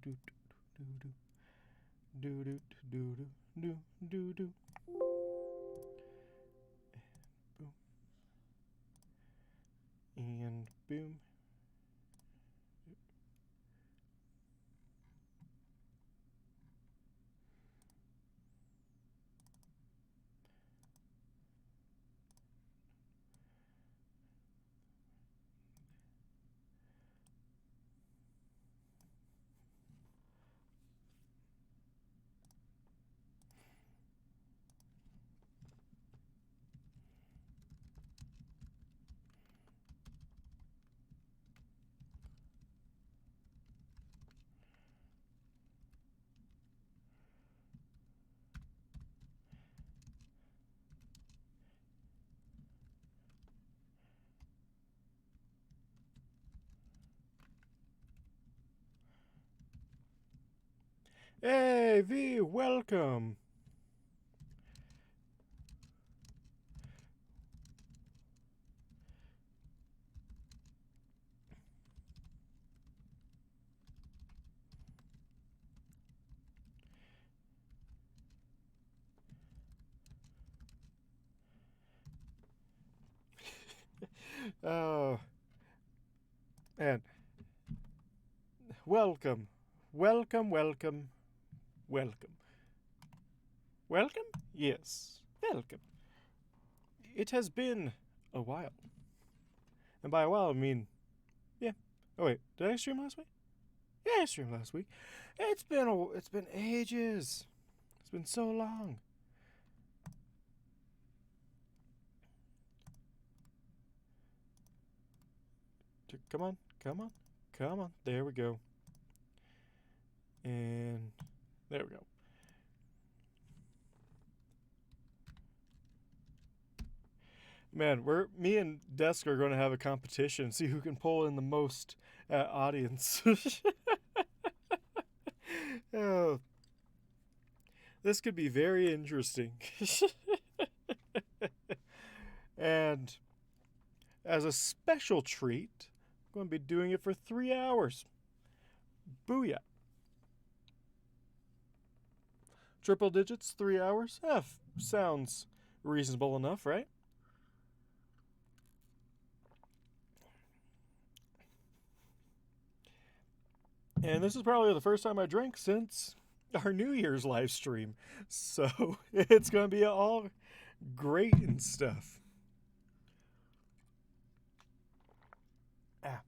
do do do do do do. Boom. And boom. Hey, V, welcome. Oh, and welcome, welcome, welcome, welcome. Welcome? Yes, welcome. It has been a while. And by a while, I mean, yeah. Oh, wait, did I stream last week? Yeah, I streamed last week. It's been ages. It's been so long. Come on, come on, come on. There we go. And there we go. Man, me and Desk are going to have a competition, see who can pull in the most audience. Oh, this could be very interesting. And as a special treat, I'm going to be doing it for 3 hours. Booyah. Triple digits, 3 hours? Sounds reasonable enough, right? And this is probably the first time I drank since our New Year's live stream. So it's going to be all great and stuff. Ah.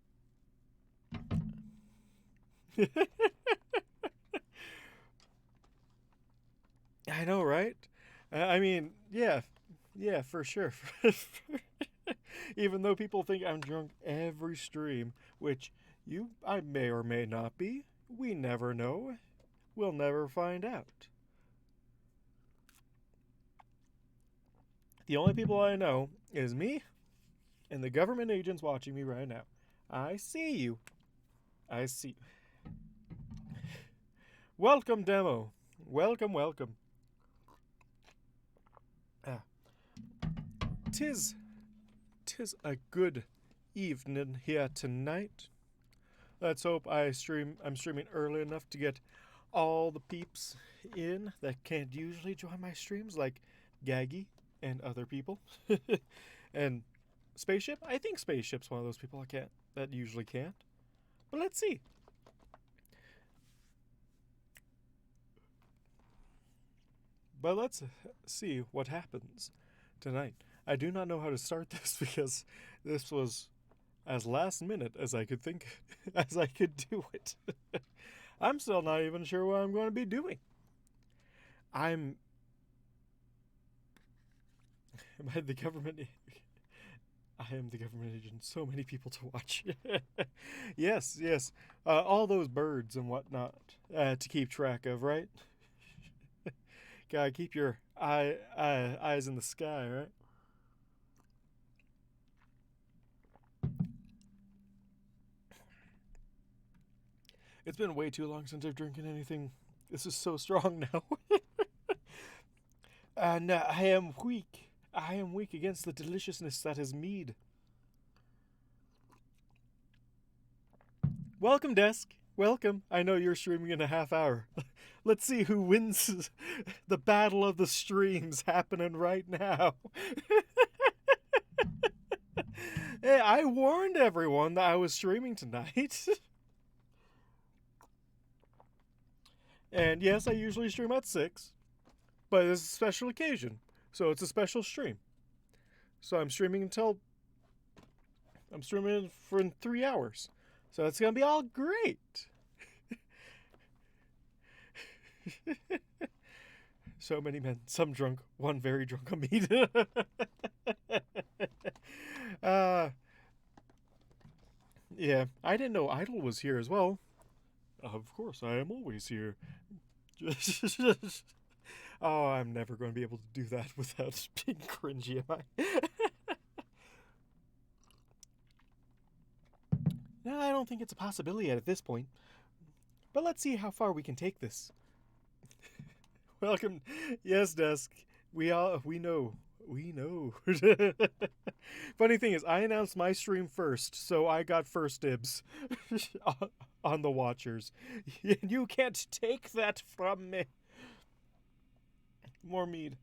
I know, right? I mean, yeah, for sure. Even though people think I'm drunk every stream, which I may or may not be, we never know. We'll never find out. The only people I know is me and the government agents watching me right now. I see you. I see. Welcome, demo. Welcome, welcome. Tis a good evening here tonight. Let's hope I'm streaming early enough to get all the peeps in that can't usually join my streams, like Gaggy and other people. And Spaceship? I think Spaceship's one of those people that usually can't. But let's see. But let's see what happens tonight. I do not know how to start this because this was as last minute as I could think, as I could do it. I'm still not even sure what I'm going to be doing. I am the government agent. So many people to watch. Yes. All those birds and whatnot to keep track of, right? Gotta keep your eyes in the sky, right? It's been way too long since I've drinking anything. This is so strong now. And I am weak. I am weak against the deliciousness that is mead. Welcome, Desk. Welcome. I know you're streaming in a half hour. Let's see who wins the battle of the streams happening right now. Hey, I warned everyone that I was streaming tonight. And yes, I usually stream at 6, but it's a special occasion, so it's a special stream. So I'm streaming for 3 hours. So it's going to be all great. So many men, some drunk, one very drunk on meat. Yeah, I didn't know Idol was here as well. Of course, I am always here. Oh, I'm never going to be able to do that without being cringy, am I? No, I don't think it's a possibility at this point. But let's see how far we can take this. Welcome. Yes, Desk. We know. We know. Funny thing is, I announced my stream first, so I got first dibs on the watchers. You can't take that from me. More mead.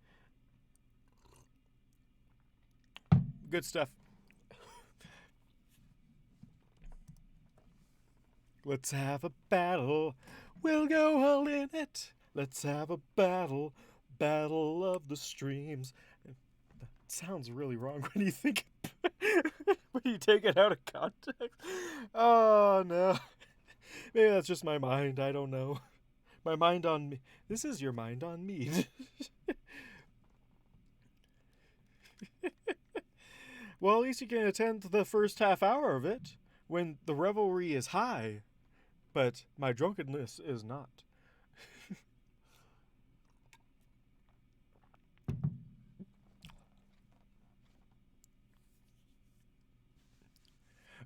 Good stuff. Let's have a battle. We'll go all in it. Let's have a battle. Battle of the streams. That sounds really wrong when you think when you take it out of context. Oh no. Maybe that's just my mind. I don't know. My mind on me. This is your mind on me. Well, at least you can attend the first half hour of it when the revelry is high, but my drunkenness is not.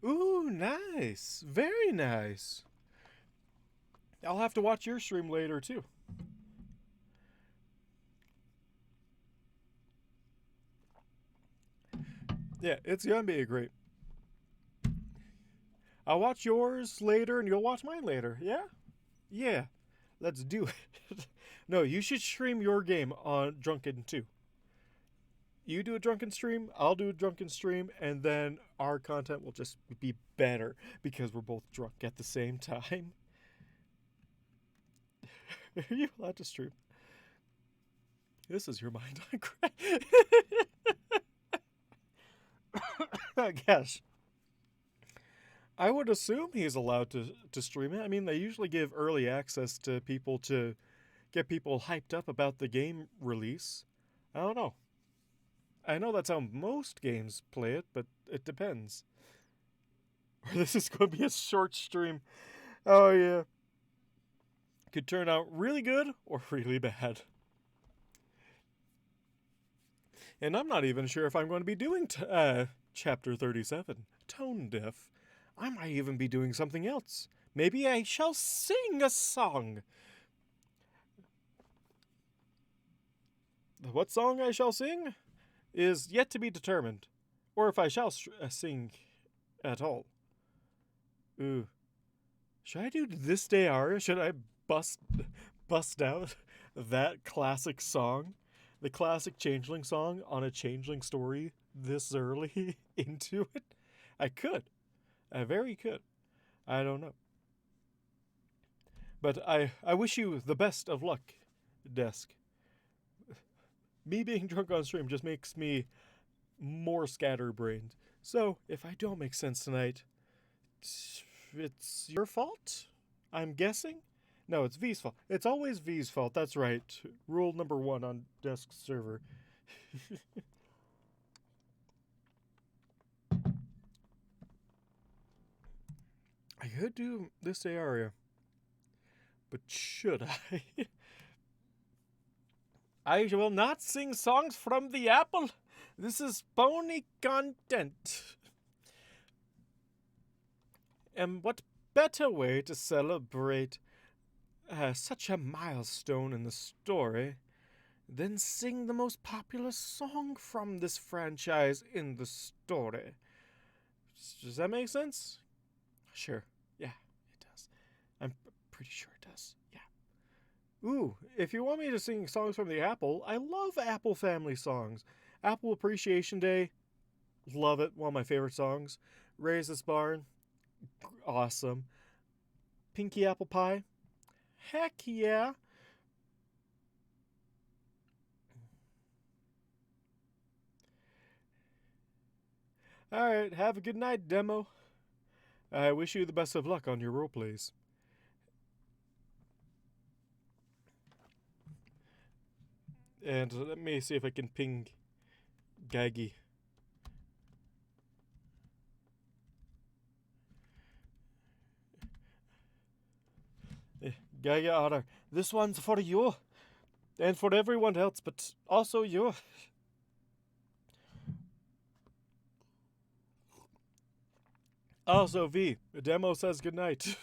Ooh, nice. Very nice. I'll have to watch your stream later, too. Yeah, it's gonna be great. I'll watch yours later and you'll watch mine later. Yeah? Yeah. Let's do it. No, you should stream your game on Drunken too. You do a Drunken stream, I'll do a Drunken stream, and then our content will just be better because we're both drunk at the same time. Are you allowed to stream? This is your mind on crack. I guess. I would assume he's allowed to stream it. I mean, they usually give early access to people to get people hyped up about the game release. I don't know. I know that's how most games play it, but it depends. Or this is going to be a short stream. Oh, yeah. Could turn out really good or really bad. And I'm not even sure if I'm going to be doing Chapter 37, Tone Deaf. I might even be doing something else. Maybe I shall sing a song. What song I shall sing is yet to be determined. Or if I shall sing at all. Ooh. Should I do This Day Aria? Should I bust out that classic song? The classic changeling song on a changeling story this early into it? I could. I very could. I don't know. But I wish you the best of luck, Desk. Me being drunk on stream just makes me more scatterbrained. So, if I don't make sense tonight, it's your fault? I'm guessing? No, it's V's fault. It's always V's fault. That's right. Rule number 1 on Desk server. I could do This Day Aria. But should I? I will not sing songs from the apple. This is phony content. And what better way to celebrate such a milestone in the story than sing the most popular song from this franchise in the story? Does that make sense? Sure. Yeah, it does. Ooh, if you want me to sing songs from the Apple, I love Apple family songs. Apple Appreciation Day, love it. One of my favorite songs. Raise This Barn, awesome. Pinky Apple Pie, heck yeah. Alright, have a good night, Demo. I wish you the best of luck on your roleplays. And let me see if I can ping Gaggy. Gaggy Otter, this one's for you. And for everyone else, but also you. Also, V, the demo says goodnight.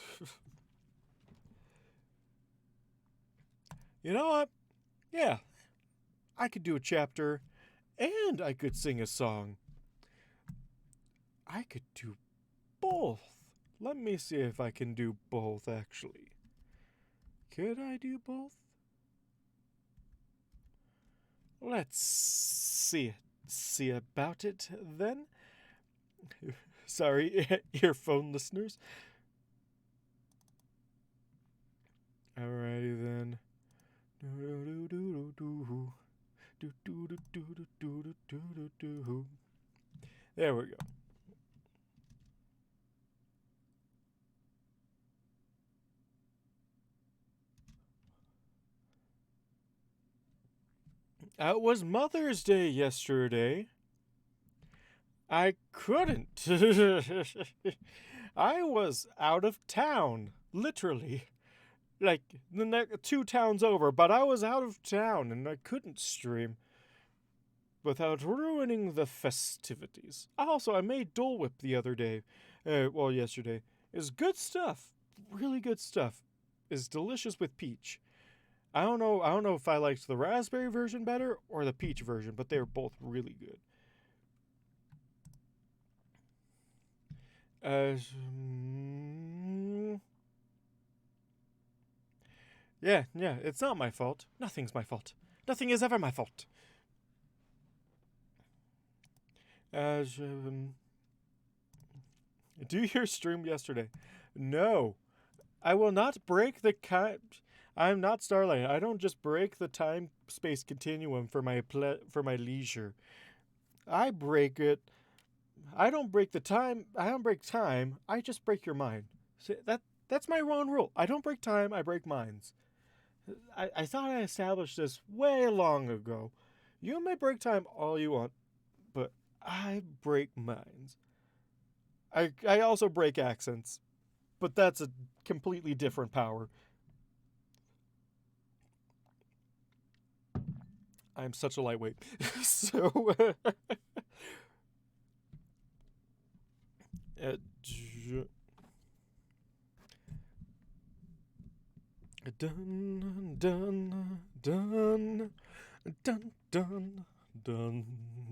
You know what? Yeah, I could do a chapter and I could sing a song. I could do both. Let me see if I can do both, actually. Could I do both? Let's see about it then. Sorry, earphone listeners. Alrighty then. There we go. It was Mother's Day yesterday. I couldn't. I was out of town, literally. Like, the 2 towns over, but I was out of town and I couldn't stream without ruining the festivities. Also, I made Dole Whip the other day. Yesterday. It's good stuff. Really good stuff. It's delicious with peach. I don't know if I liked the raspberry version better or the peach version, but they were both really good. Yeah, it's not my fault. Nothing's my fault. Nothing is ever my fault. Do you stream yesterday? No. I will not break the I'm not Starlight. I don't just break the time space continuum for my leisure. I break it. I don't break the time. I don't break time. I just break your mind. See, that's my wrong rule. I don't break time. I break minds. I thought I established this way long ago. You may break time all you want, but I break minds. I also break accents, but that's a completely different power. I'm such a lightweight. So, dun dun dun dun dun dun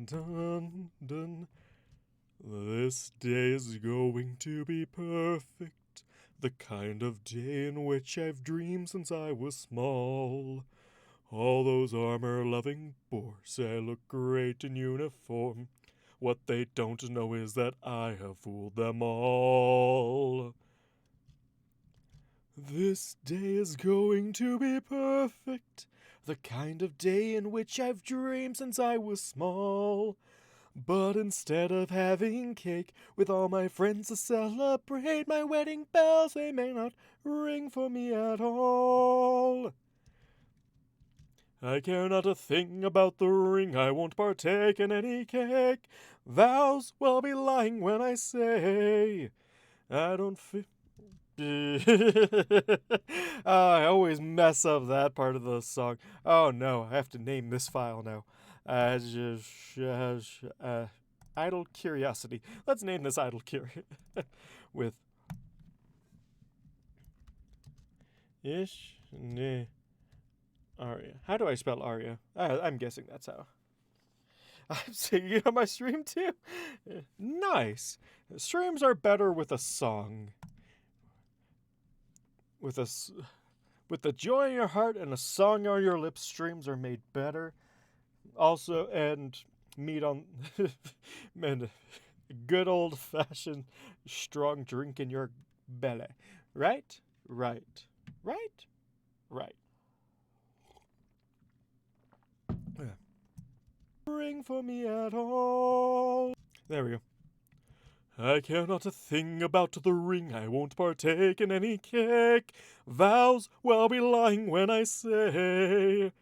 dun dun. This day is going to be perfect. The kind of day in which I've dreamed since I was small. All those armor-loving boars say I look great in uniform. What they don't know is that I have fooled them all. This day is going to be perfect. The kind of day in which I've dreamed since I was small. But instead of having cake with all my friends to celebrate my wedding bells, they may not ring for me at all. I care not a thing about the ring, I won't partake in any cake. Vows will be lying when I say I don't feel. I always mess up that part of the song. Oh no, I have to name this file now. Idle Curiosity. Let's name this Idle Curiosity with Ish Ne Aria. How do I spell Aria? I'm guessing that's how. I'm singing on my stream too. Nice. Streams are better with a song. With a With the joy in your heart and a song on your lips, streams are made better. Also, and meat on and good old fashioned strong drink in your belly. Right? Right. Right? Right. Ring for me at all. There we go. I care not a thing about the ring, I won't partake in any cake. Vows, well, I'll be lying when I say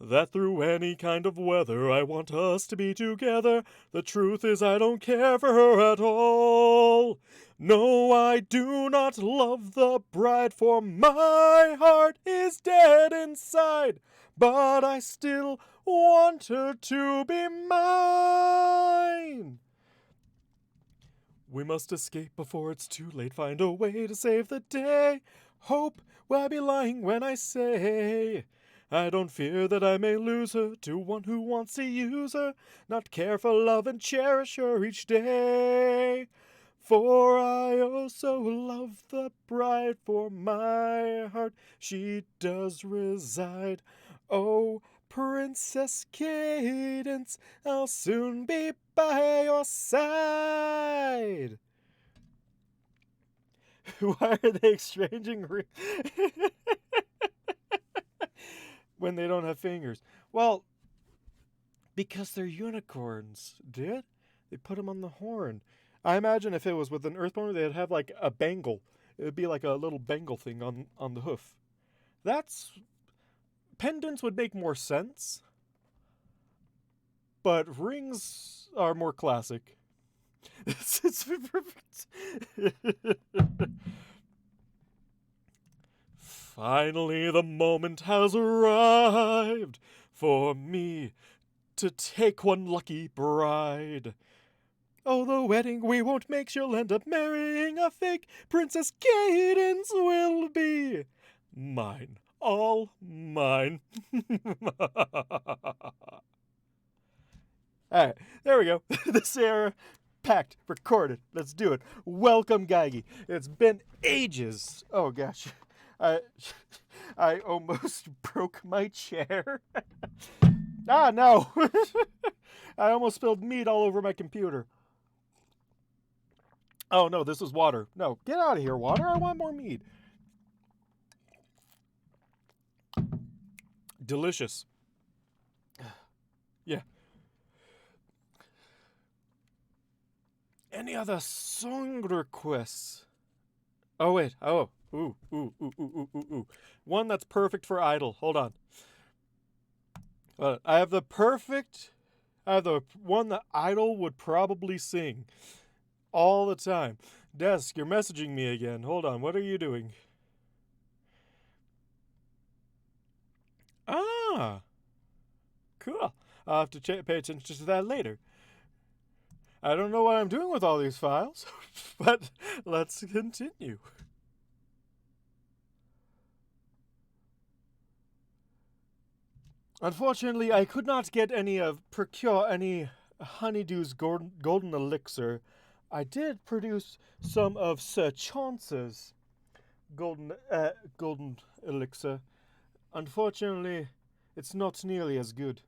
that through any kind of weather I want us to be together. The truth is I don't care for her at all. No, I do not love the bride, for my heart is dead inside. But I still want her to be mine. We must escape before it's too late. Find a way to save the day. Hope, will I be lying when I say I don't fear that I may lose her to one who wants to use her, not care for love and cherish her each day. For I also love the bride, for my heart she does reside. Oh, Princess Cadence, I'll soon be by your side. Why are they exchanging rings when they don't have fingers? Well, because they're unicorns, dude. They put them on the horn. I imagine if it was with an earthbound, they'd have like a bangle. It would be like a little bangle thing on the hoof. That's... pendants would make more sense. But rings are more classic. It's perfect. Finally, the moment has arrived for me to take one lucky bride. Oh, the wedding we won't make, she'll end up marrying a fake. Princess Cadence will be mine, all mine. Alright, there we go. This era packed, recorded. Let's do it. Welcome, Geige. It's been ages. Oh gosh. I almost broke my chair. Ah, no. I almost spilled meat all over my computer. Oh no, this is water. No, get out of here, water. I want more meat. Delicious. Yeah. Any other song requests? Oh, wait. Oh. Ooh. One that's perfect for Idol. Hold on. I have the one that Idol would probably sing all the time. Desk, you're messaging me again. Hold on. What are you doing? Ah. Cool. I'll have to pay attention to that later. I don't know what I'm doing with all these files, but let's continue. Unfortunately, I could not get procure any Honeydew's golden elixir. I did produce some of Sir Chance's golden elixir. Unfortunately, it's not nearly as good.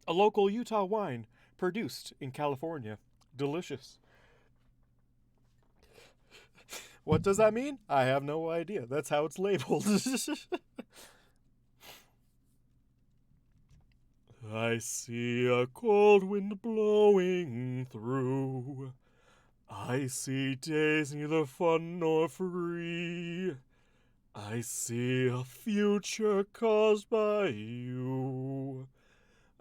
A local Utah wine produced in California. Delicious. What does that mean? I have no idea. That's how it's labeled. I see a cold wind blowing through. I see days neither fun nor free. I see a future caused by you.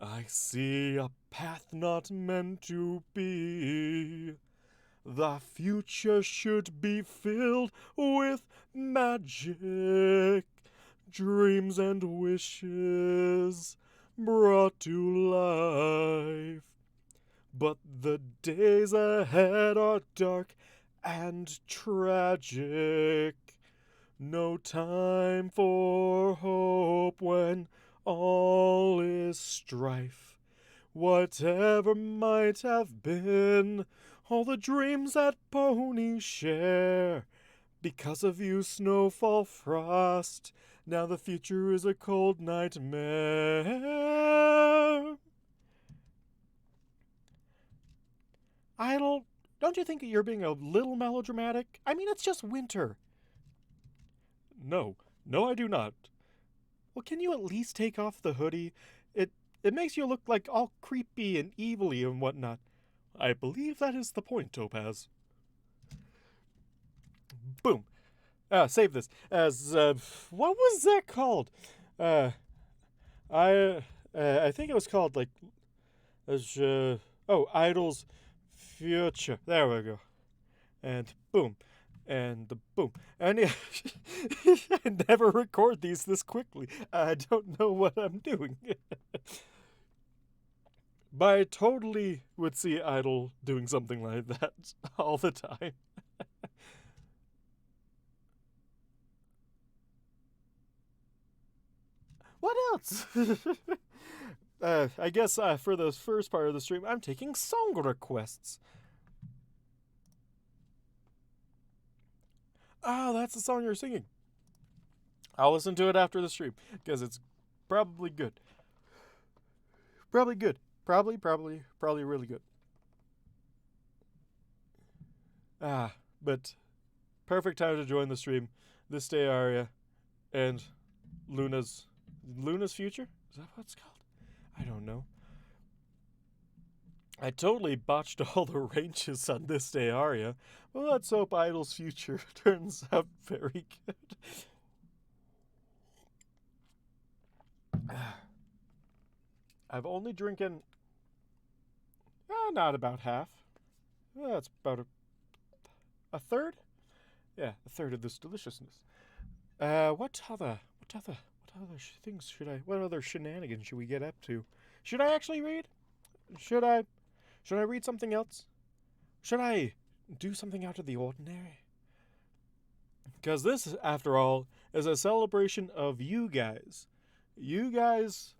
I see a path not meant to be. The future should be filled with magic, dreams and wishes brought to life. But the days ahead are dark and tragic. No time for hope when all is strife. Whatever might have been all the dreams that ponies share. Because of you, snowfall, frost, now the future is a cold nightmare. Idle, don't you think you're being a little melodramatic? I mean, it's just winter. No, I do not. Well, can you at least take off the hoodie? It makes you look like all creepy and evil-y and whatnot. I believe that is the point, Topaz. Boom. Save this as, what was that called? I think it was called, like, Idol's Future. There we go. And boom. And boom. And yeah, I never record these this quickly. I don't know what I'm doing. But I totally would see Idol doing something like that all the time. What else? I guess for the first part of the stream, I'm taking song requests. Oh, that's the song you're singing. I'll listen to it after the stream, because it's probably good. Probably good. Probably really good. But perfect time to join the stream. This day Aria and Luna's Future? Is that what it's called? I don't know. I totally botched all the ranges on this day Aria. Well, let's hope Idol's Future turns out very good. I've only drinking not about half. That's about a third? Yeah, a third of this deliciousness. What other things what other shenanigans should we get up to? Should I actually read? Should I read something else? Should I do something out of the ordinary? Because this, after all, is a celebration of you guys. You guys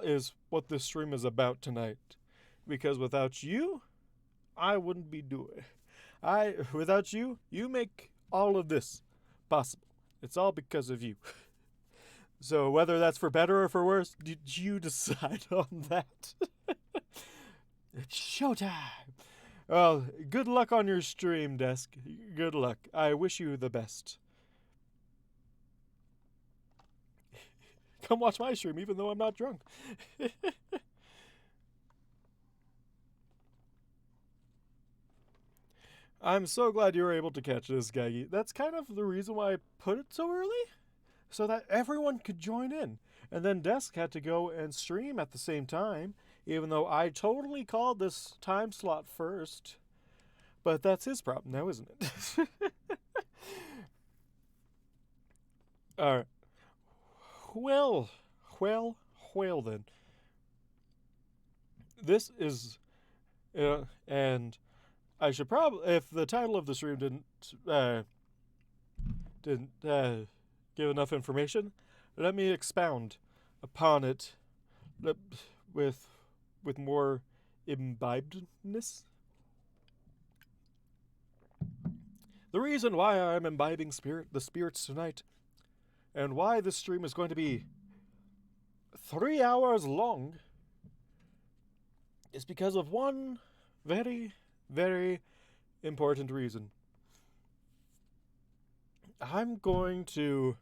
is what this stream is about tonight. Because without you, I wouldn't be doing it. Without you, you make all of this possible. It's all because of you. So whether that's for better or for worse, did you decide on that? It's showtime. Well, good luck on your stream, Desk. Good luck. I wish you the best. Come watch my stream even though I'm not drunk. I'm so glad you were able to catch this, Gaggy. That's kind of the reason why I put it so early, so that everyone could join in. And then Desk had to go and stream at the same time, even though I totally called this time slot first. But that's his problem now, isn't it? Alright. Well then. This is... and... I should probably, if the title of the stream didn't give enough information, let me expound upon it with more imbibedness. The reason why I'm imbibing the spirits tonight, and why this stream is going to be 3 hours long, is because of one very important reason. I'm going to...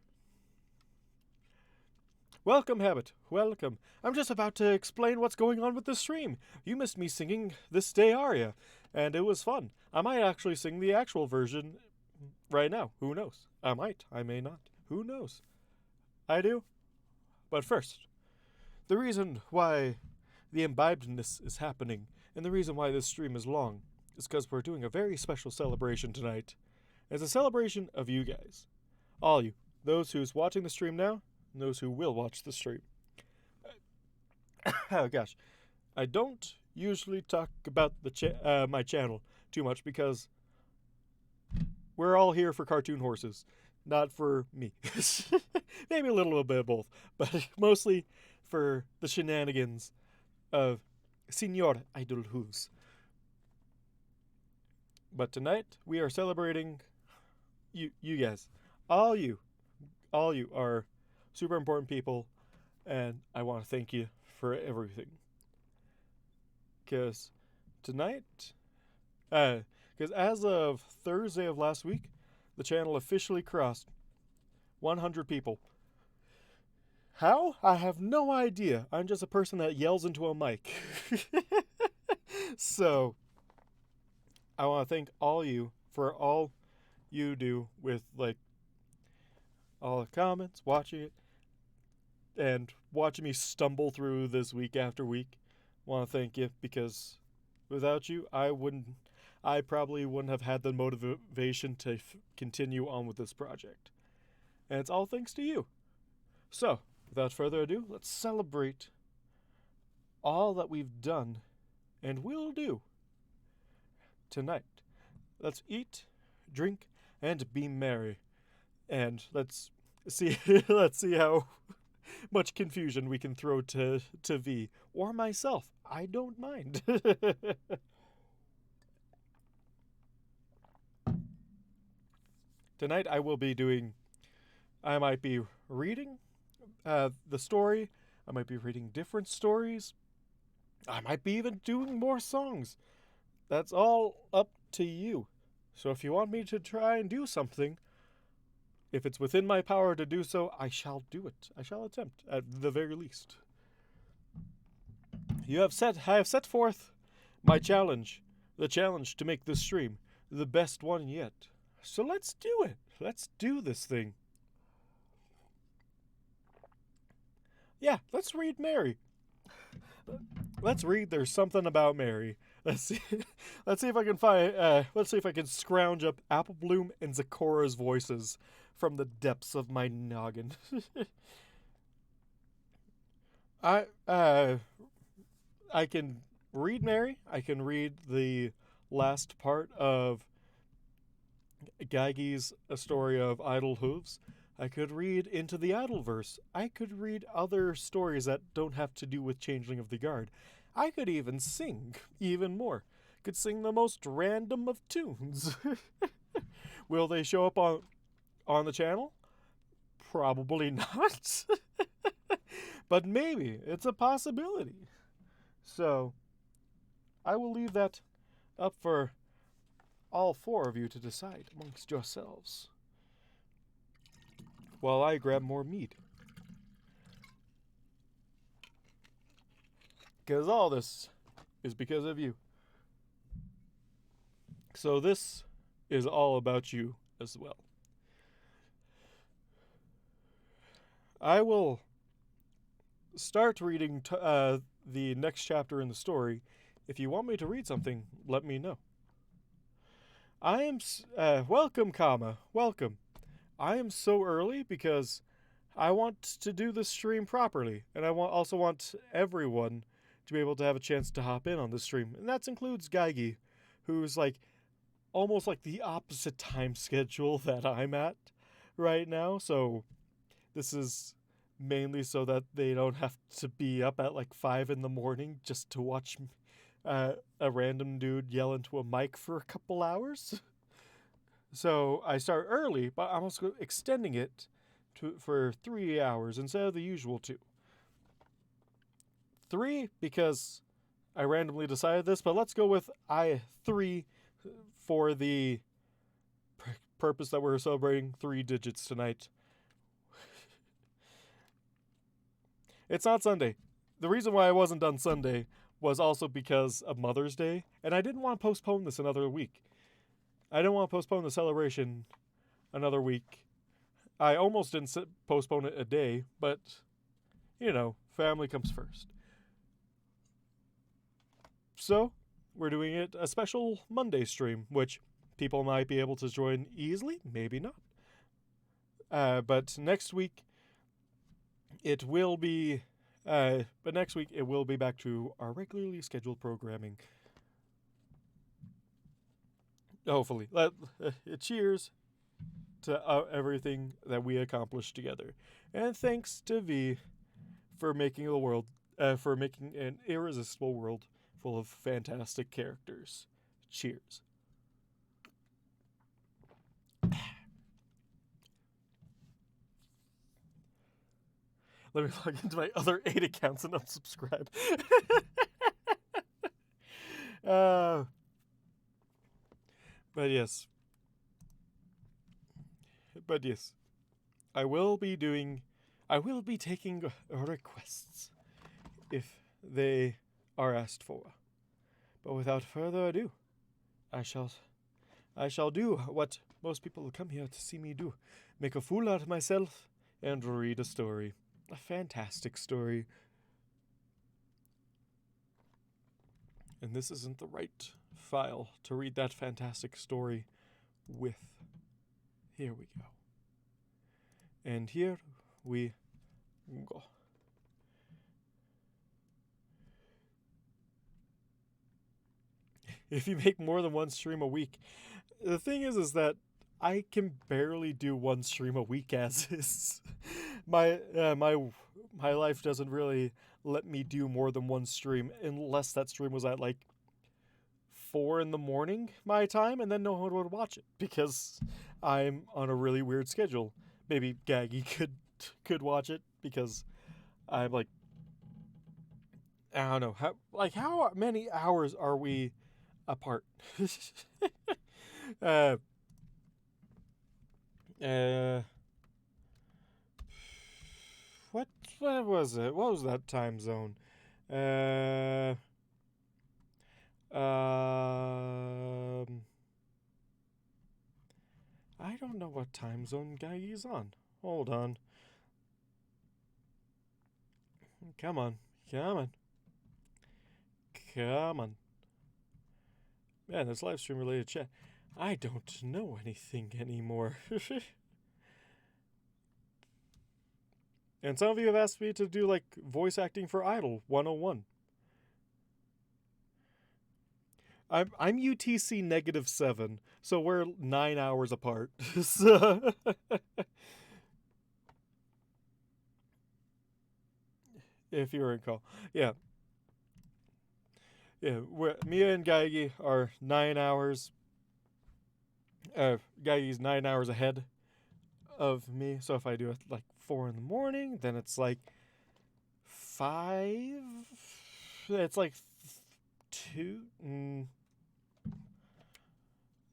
Welcome, Habit. Welcome. I'm just about to explain what's going on with the stream. You missed me singing this day aria, and it was fun. I might actually sing the actual version right now. Who knows? I might. I may not. Who knows? I do. But first, the reason why the imbibedness is happening, and the reason why this stream is long, is because we're doing a very special celebration tonight. It's a celebration of you guys. All you. Those who's watching the stream now, and those who will watch the stream. Oh gosh. I don't usually talk about my channel too much because we're all here for cartoon horses, not for me. Maybe a little bit of both, but mostly for the shenanigans of Senor Idol Hooves. But tonight we are celebrating you guys. All you. All you are super important people, and I want to thank you for everything. Because tonight, because as of Thursday of last week, the channel officially crossed 100 people. How? I have no idea. I'm just a person that yells into a mic. So, I want to thank all you for all you do with, like, all the comments, watching it, and watching me stumble through this week after week. Want to thank you, because without you, I probably wouldn't have had the motivation to continue on with this project. And it's all thanks to you. So, without further ado, let's celebrate all that we've done and will do tonight. Let's eat, drink, and be merry. And let's see let's see how much confusion we can throw to V or myself. I don't mind. Tonight I might be reading the story. I might be reading different stories. I might be even doing more songs. That's all up to you. So if you want me to try and do something, if it's within my power to do so, I shall do it. I shall attempt, at the very least. I have set forth my challenge, the challenge to make this stream the best one yet. So let's do it. Let's do this thing. Yeah, let's read Mary. Let's read There's Something About Mary. Let's see if I can find let's see if I can scrounge up Apple Bloom and Zikora's voices from the depths of my noggin. I can read Mary. I can read the last part of Geigy's A Story of Idle Hooves. I could read Into the Idleverse. I could read other stories that don't have to do with Changeling of the Guard. I could even sing even more. Could sing the most random of tunes. Will they show up on the channel? Probably not. But maybe. It's a possibility. So, I will leave that up for all four of you to decide amongst yourselves, while I grab more meat. Because all this is because of you. So this is all about you as well. I will start reading the next chapter in the story. If you want me to read something, let me know. I am welcome, comma, welcome. I am so early because I want to do this stream properly, and I also want everyone to be able to have a chance to hop in on this stream, and that includes Geigy, who's like almost like the opposite time schedule that I'm at right now. So this is mainly so that they don't have to be up at like 5 in the morning just to watch a random dude yell into a mic for a couple hours. So I start early, but I'm also extending it for 3 hours instead of the usual 2. 3 because I randomly decided this, but let's go with 3 for the purpose that we're celebrating 3 digits tonight. It's not Sunday. The reason why I wasn't done Sunday was also because of Mother's Day, and I didn't want to postpone this another week. I didn't want to postpone the celebration another week. I almost didn't postpone it a day, but, you know, family comes first. So, we're doing it a special Monday stream, which people might be able to join easily, maybe not. But next week, it will be back to our regularly scheduled programming. Hopefully. Cheers to everything that we accomplished together. And thanks to V for making making an irresistible world full of fantastic characters. Cheers. Let me log into my other 8 accounts and unsubscribe. But yes. But yes. I will be taking requests if they are asked for. But without further ado, I shall do what most people come here to see me do. Make a fool out of myself and read a story. A fantastic story. And this isn't the right file to read that fantastic story with. Here we go. And here we go. If you make more than one stream a week, the thing is that I can barely do one stream a week as is. My life doesn't really let me do more than one stream unless that stream was at like 4 in the morning my time, and then no one would watch it because I'm on a really weird schedule. Maybe Gaggy could watch it because I'm like, I don't know how many hours are we apart? What was it? What was that time zone? I don't know what time zone Gaggy's on. Hold on. Come on. Man, this livestream related chat. I don't know anything anymore. And some of you have asked me to do like voice acting for Idol 101. I'm UTC -7, so we're 9 hours apart. So if you recall. Yeah. Yeah, Mia and Gaggy are 9 hours. Gaggy's 9 hours ahead of me. So if I do it like 4 in the morning, then it's like 5. It's like 2.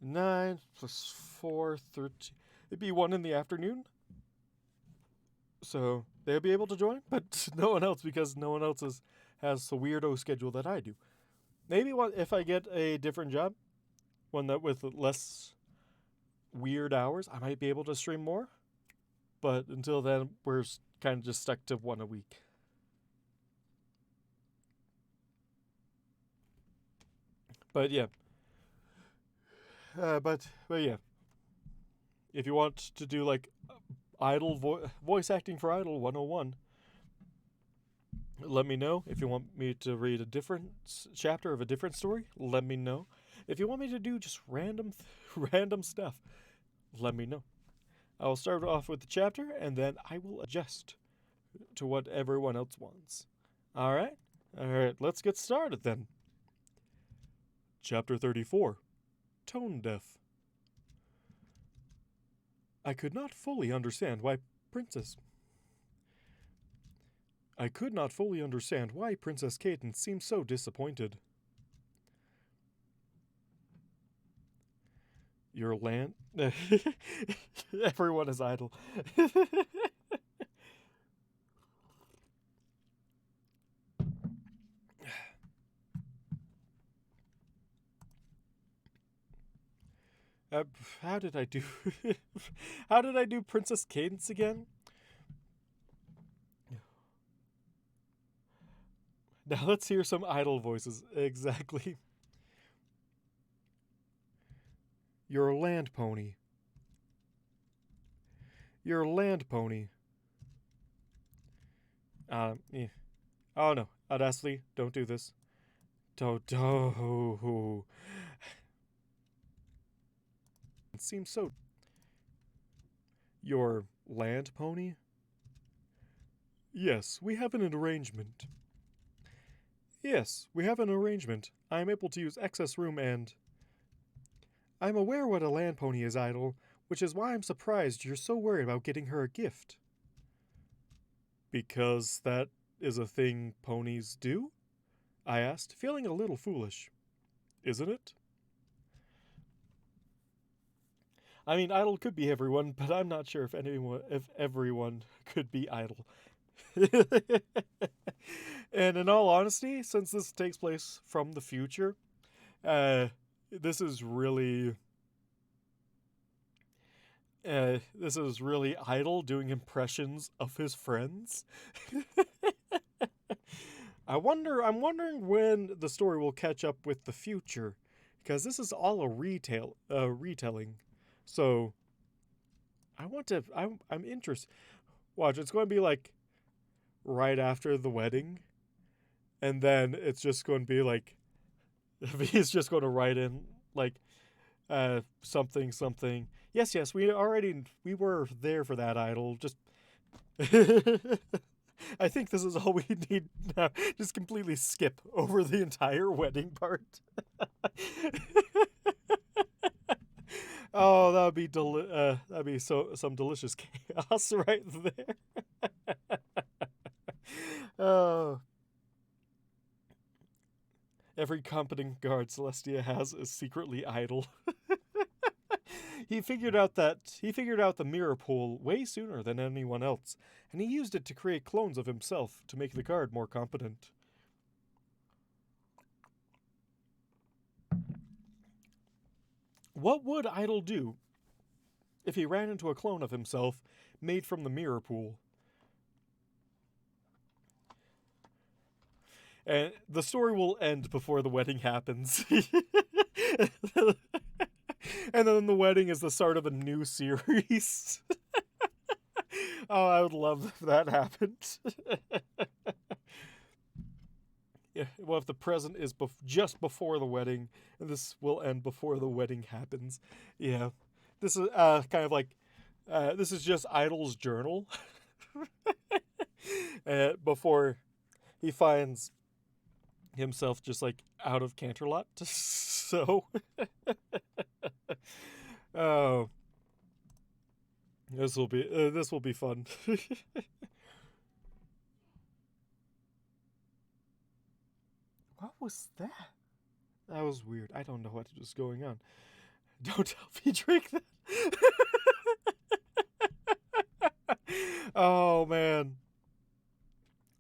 9 plus 4, 13. It'd be 1 in the afternoon. So they'll be able to join, but no one else because no one else has the weirdo schedule that I do. Maybe if I get a different job, one that with less weird hours, I might be able to stream more. But until then, we're kind of just stuck to 1 a week. But yeah. But yeah. If you want to do like Idol voice acting for Idol 101, let me know. If you want me to read a different chapter of a different story, let me know. If you want me to do just random stuff, let me know. I'll start off with the chapter, and then I will adjust to what everyone else wants. All right, let's get started then. Chapter 34, Tone Deaf. I could not fully understand why Princess Cadence seemed so disappointed. Your land... Everyone is idle. How did I do... How did I do Princess Cadence again? Now let's hear some idle voices. Exactly. Your land pony. Your land pony. Yeah. Oh no, Audacity, don't do this. Don't. It seems so. Your land pony? Yes, we have an arrangement. Yes, we have an arrangement. I am able to use excess room and... I'm aware what a land pony is, Idol, which is why I'm surprised you're so worried about getting her a gift. Because that is a thing ponies do? I asked, feeling a little foolish. Isn't it? I mean, idle could be everyone, but I'm not sure if everyone could be idle. And in all honesty, since this takes place from the future, this is really idle doing impressions of his friends. I'm wondering when the story will catch up with the future, because this is all a retelling. So I'm interested. Watch, it's going to be like right after the wedding, and then it's just going to be like he's just going to write in like something. Yes, we were there for that idol. Just I think this is all we need now. Just completely skip over the entire wedding part. Oh, that'd be some delicious chaos right there. Oh. Every competent guard Celestia has is secretly idle. He figured out the mirror pool way sooner than anyone else, and he used it to create clones of himself to make the guard more competent. What would Idle do if he ran into a clone of himself made from the mirror pool? And the story will end before the wedding happens. And then the wedding is the start of a new series. Oh, I would love if that happened. Yeah, well, if the present is just before the wedding, and this will end before the wedding happens. Yeah, this is kind of like this is just Idle's journal before he finds himself just like out of Canterlot. So, oh, this will be fun. What was that? That was weird. I don't know what is going on. Don't tell me drink that. Oh man.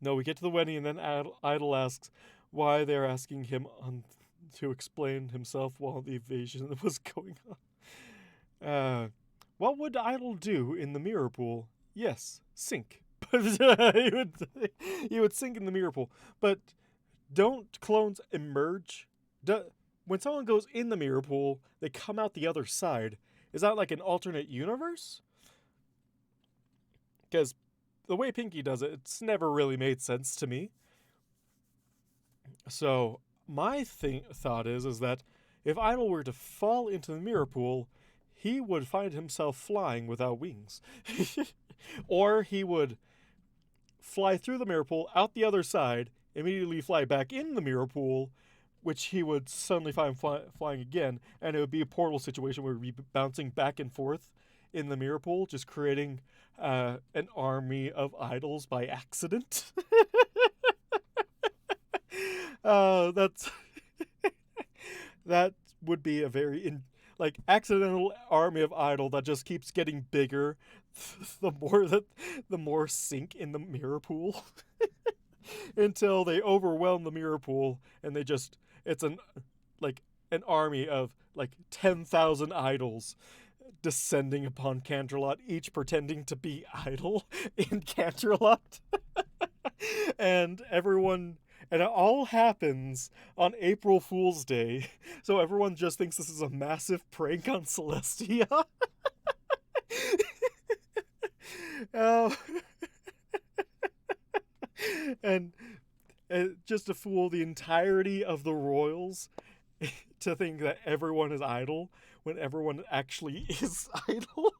No, we get to the wedding and then Idle asks why they're asking him to explain himself while the invasion was going on. What would Idle do in the mirror pool? Yes, sink. He would sink in the mirror pool. But don't clones emerge? When someone goes in the mirror pool, they come out the other side. Is that like an alternate universe? Because the way Pinky does it, it's never really made sense to me. So my thought is that if Idle were to fall into the mirror pool, he would find himself flying without wings. Or he would fly through the mirror pool, out the other side, immediately fly back in the mirror pool, which he would suddenly find flying again, and it would be a portal situation where we'd be bouncing back and forth in the mirror pool, just creating an army of idols by accident. That's that would be a very accidental army of idol that just keeps getting bigger the more sink in the mirror pool until they overwhelm the mirror pool and it's an army of 10,000 idols descending upon Canterlot, each pretending to be idol in Canterlot. And it all happens on April Fool's Day, so everyone just thinks this is a massive prank on Celestia. Oh. And just to fool the entirety of the royals to think that everyone is idle when everyone actually is idle.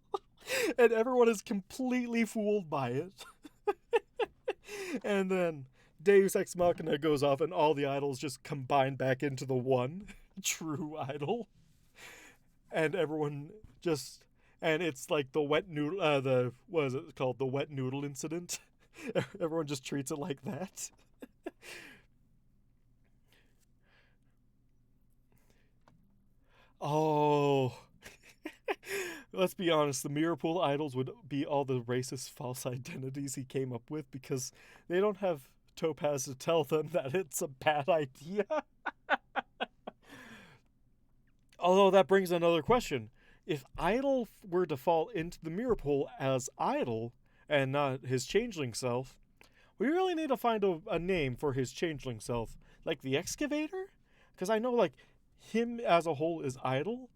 And everyone is completely fooled by it. And then Deus Ex Machina goes off and all the idols just combine back into the one true idol. And everyone just... And it's like the wet noodle... what is it called? The wet noodle incident. Everyone just treats it like that. Oh. Let's be honest, the mirror pool idols would be all the racist false identities he came up with because they don't have Topaz to tell them that it's a bad idea. Although that brings another question. If Idol were to fall into the mirror pool as Idol and not his changeling self, we really need to find a name for his changeling self. Like the excavator? Because I know like him as a whole is Idol,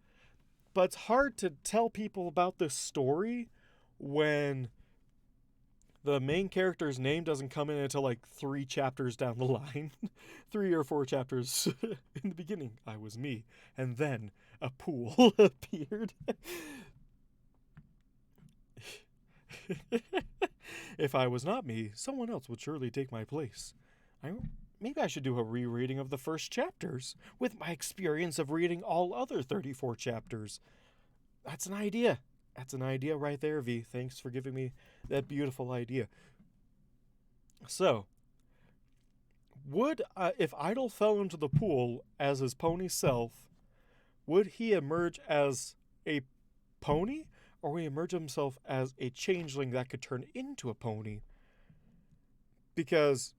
but it's hard to tell people about this story when the main character's name doesn't come in until like 3 chapters down the line. 3 or 4 chapters in the beginning. I was me. And then a pool appeared. If I was not me, someone else would surely take my place. Maybe I should do a rereading of the first chapters, with my experience of reading all other 34 chapters. That's an idea. That's an idea right there, V. Thanks for giving me that beautiful idea. So, would if Idol fell into the pool as his pony self, would he emerge as a pony, or would he emerge himself as a changeling that could turn into a pony? Because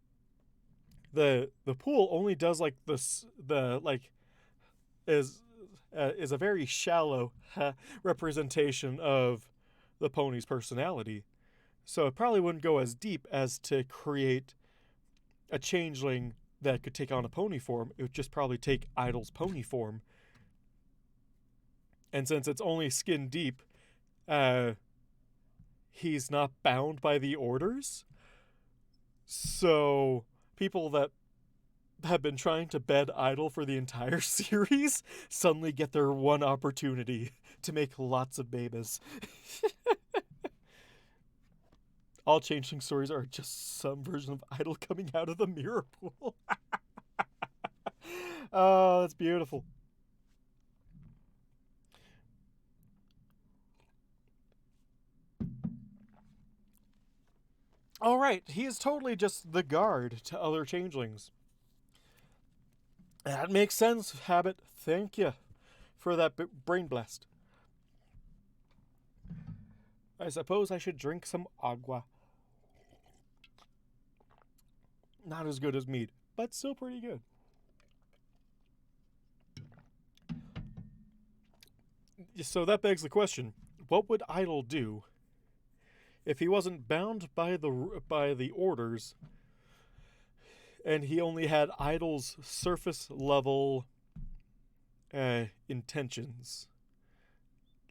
the pool only does like the like is a very shallow representation of the pony's personality. So it probably wouldn't go as deep as to create a changeling that could take on a pony form. It would just probably take Idol's pony form. And since it's only skin deep, he's not bound by the orders. So people that have been trying to bed Idol for the entire series suddenly get their one opportunity to make lots of babies. All changeling stories are just some version of Idol coming out of the mirror pool. Oh, that's beautiful. All right, he is totally just the guard to other changelings. That makes sense, Habit. Thank you for that brain blast. I suppose I should drink some agua. Not as good as mead, but still pretty good. So that begs the question, what would Idol do if he wasn't bound by the orders and he only had Idol's surface level intentions?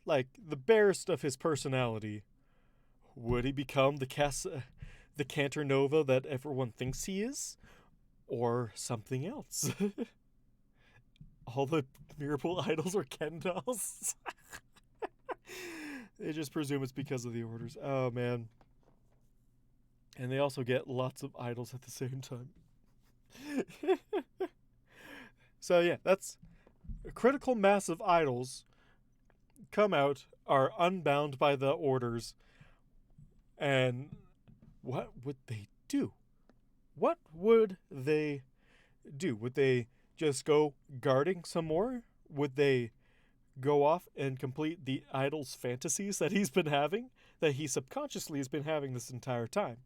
Like the barest of his personality. Would he become the Cantor Nova that everyone thinks he is? Or something else? All the Miracle Idols are Ken dolls. They just presume it's because of the orders. Oh, man. And they also get lots of idols at the same time. So, yeah, that's a critical mass of idols come out, are unbound by the orders, and what would they do? What would they do? Would they just go guarding some more? Would they go off and complete the idol's fantasies that he's been having, that he subconsciously has been having this entire time?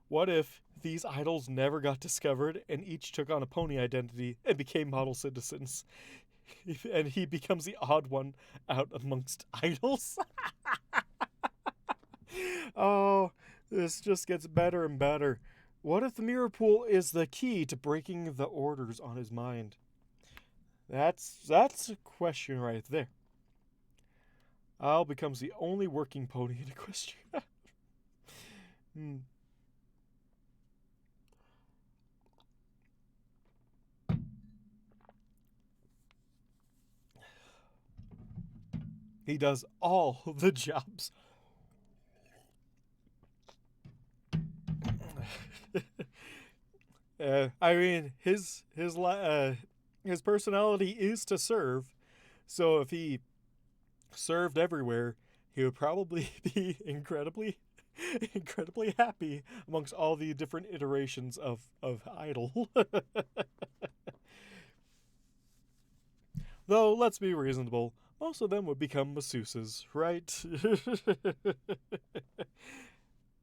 What if these idols never got discovered and each took on a pony identity and became model citizens? And he becomes the odd one out amongst idols? Oh, this just gets better and better. What if the mirror pool is the key to breaking the orders on his mind? That's a question right there. Al becomes the only working pony in Equestria. He does all the jobs. I mean, his personality is to serve. So if he served everywhere, he would probably be incredibly happy amongst all the different iterations of idol. Though, let's be reasonable, most of them would become masseuses, right?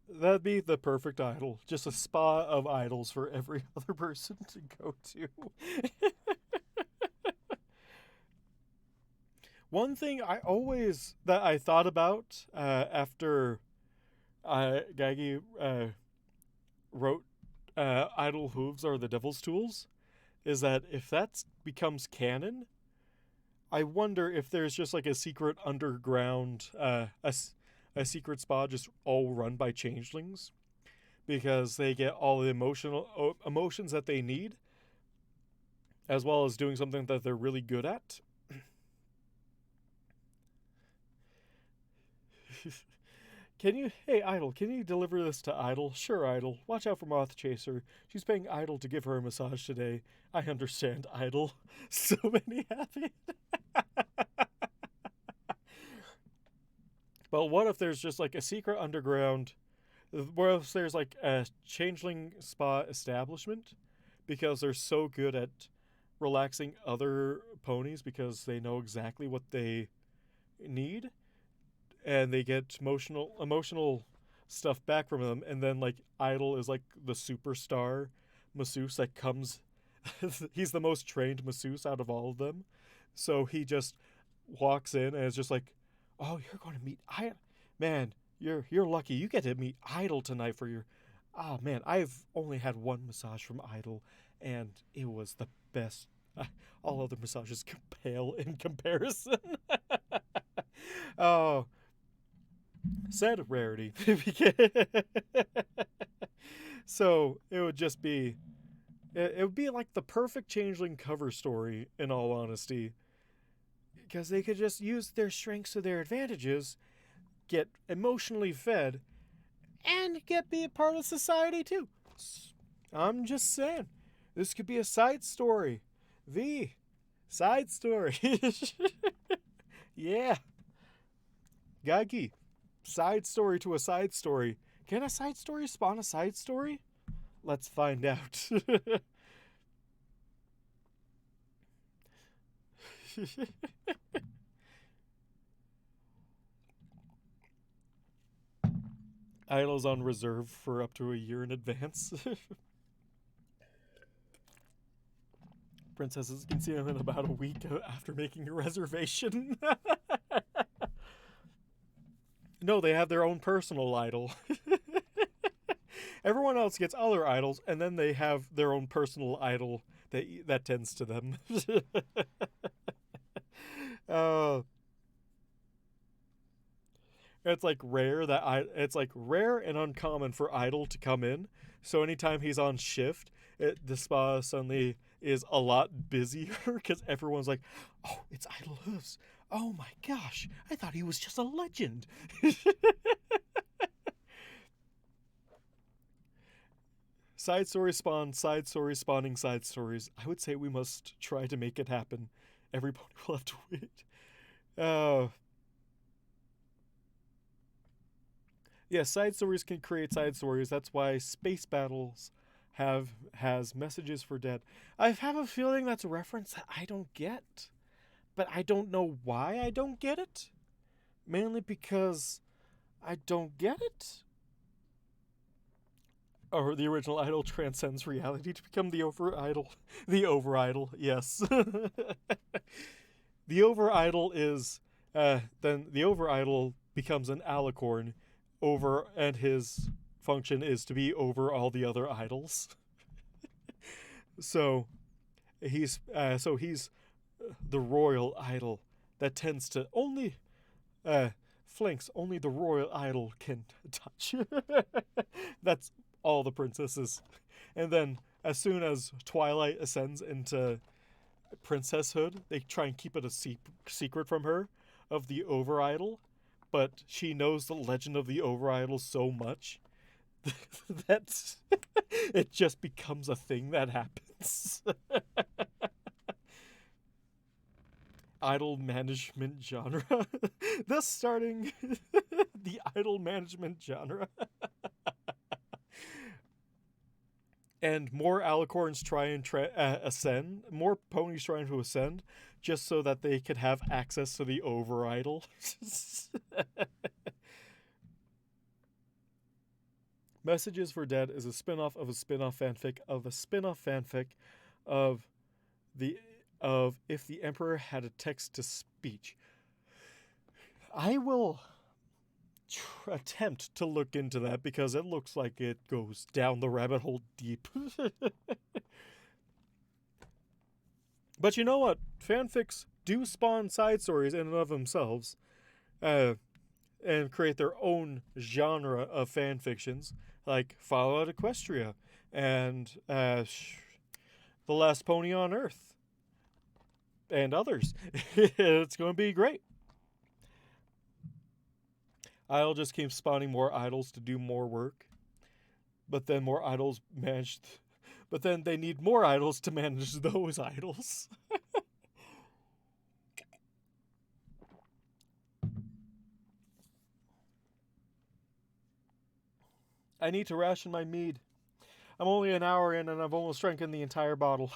That'd be the perfect idol. Just a spa of idols for every other person to go to. One thing I thought about after Gaggy wrote Idol Hooves Are the Devil's Tools is that if that becomes canon, I wonder if there's just like a secret underground, a secret spa just all run by changelings because they get all the emotions that they need, as well as doing something that they're really good at. Hey Idol, can you deliver this to Idol? Sure, Idol. Watch out for Moth Chaser. She's paying Idol to give her a massage today. I understand, Idol. So many happy. But what if there's just like a secret underground? What if there's like a changeling spa establishment because they're so good at relaxing other ponies because they know exactly what they need, and they get emotional stuff back from them, and then like Idol is like the superstar masseuse that comes. He's the most trained masseuse out of all of them, so he just walks in and is just like, "Oh, you're going to meet man. You're lucky. You get to meet Idol tonight for your. Oh man, I've only had one massage from Idol, and it was the best. All other massages pale in comparison." Oh, said rarity. So it would just be. It would be like the perfect changeling cover story, in all honesty, because they could just use their strengths to their advantages, get emotionally fed, and be a part of society too. I'm just saying, this could be a side story. The side story. Yeah. Gagi, side story to a side story. Can a side story spawn a side story? Let's find out. Idol's on reserve for up to a year in advance. Princesses can see them in about a week after making a reservation. No, they have their own personal idol. Everyone else gets other idols, and then they have their own personal idol that tends to them. uh, it's like rare and uncommon for Idol to come in. So anytime he's on shift, the spa suddenly is a lot busier because everyone's like, "Oh, it's Idol Hooves. Oh my gosh, I thought he was just a legend." Side stories spawn, side stories spawning side stories. I would say we must try to make it happen. Everybody will have to wait. Yeah, side stories can create side stories. That's why space battles has messages for dead. I have a feeling that's a reference that I don't get, but I don't know why I don't get it. Mainly because I don't get it. Or the original idol transcends reality to become the over idol. The over idol, yes. The over idol is then the over idol becomes an alicorn over, and his function is to be over all the other idols. So he's the royal idol that tends to only flanks only the royal idol can touch. That's all the princesses. And then as soon as Twilight ascends into princesshood, they try and keep it a secret from her of the over idol, but she knows the legend of the over idol so much that it just becomes a thing that happens. idol management genre. Thus starting the idol management genre. And more alicorns try and ascend, more ponies trying to ascend, just so that they could have access to the over idol. Messages for Dead is a spin-off of a spin-off fanfic of a spin-off fanfic of If the Emperor Had a Text-to-Speech. I will attempt to look into that because it looks like it goes down the rabbit hole deep. But you know what? Fanfics do spawn side stories in and of themselves, and create their own genre of fanfictions, like Fallout Equestria and The Last Pony on Earth and others. It's going to be great. I'll just keep spawning more idols to do more work, but then more idols managed. But then they need more idols to manage those idols. I need to ration my mead. I'm only an hour in and I've almost drank the entire bottle.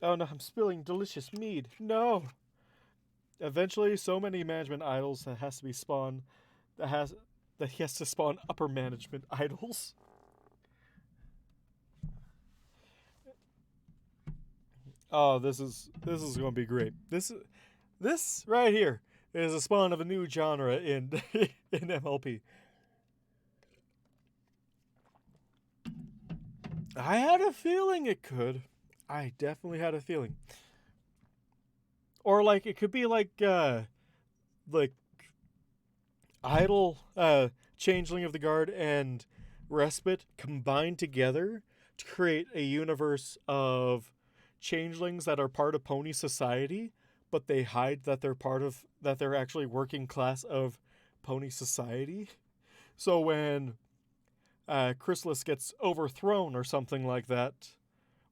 Oh no, I'm spilling delicious mead. No! Eventually, so many management idols that has to be spawned, that he has to spawn upper management idols. Oh, this is going to be great. This right here is a spawn of a new genre in in MLP. I had a feeling it could. I definitely had a feeling. Or like it could be like idle changeling of the guard and respite combined together to create a universe of changelings that are part of pony society, but they hide that they're actually working class of pony society. So when Chrysalis gets overthrown or something like that,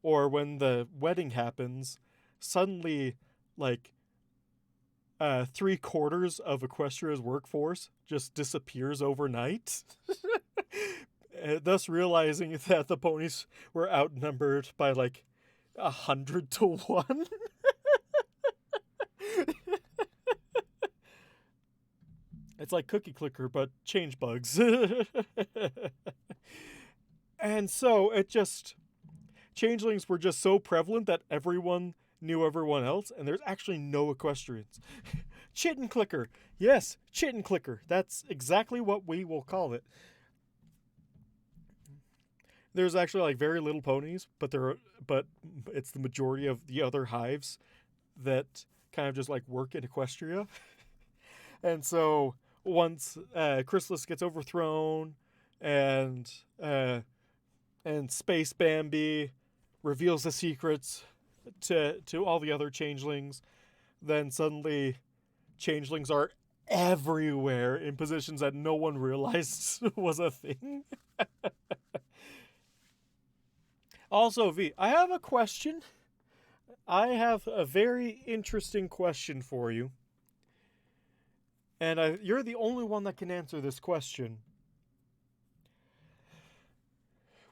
or when the wedding happens, suddenly like 3/4 of Equestria's workforce just disappears overnight. Thus realizing that the ponies were outnumbered by like 100 to 1. It's like Cookie Clicker, but change bugs. And so it just... changelings were just so prevalent that everyone knew everyone else, and there's actually no equestrians. Chitin Clicker. Yes, Chitin Clicker. That's exactly what we will call it. There's actually like very little ponies, but it's the majority of the other hives that kind of just like work in Equestria. And so once Chrysalis gets overthrown and Space Bambi reveals the secrets to all the other changelings, then suddenly changelings are everywhere in positions that no one realized was a thing. Also, V, I have a question. I have a very interesting question for you. And you're the only one that can answer this question.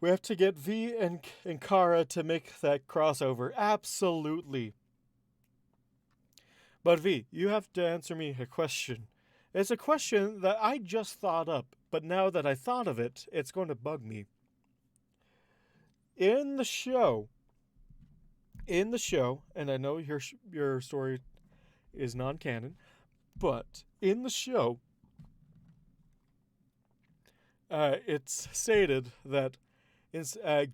We have to get V and Kara to make that crossover. Absolutely. But V, you have to answer me a question. It's a question that I just thought up, but now that I thought of it, it's going to bug me. In the show, and I know your story is non-canon, but in the show, it's stated that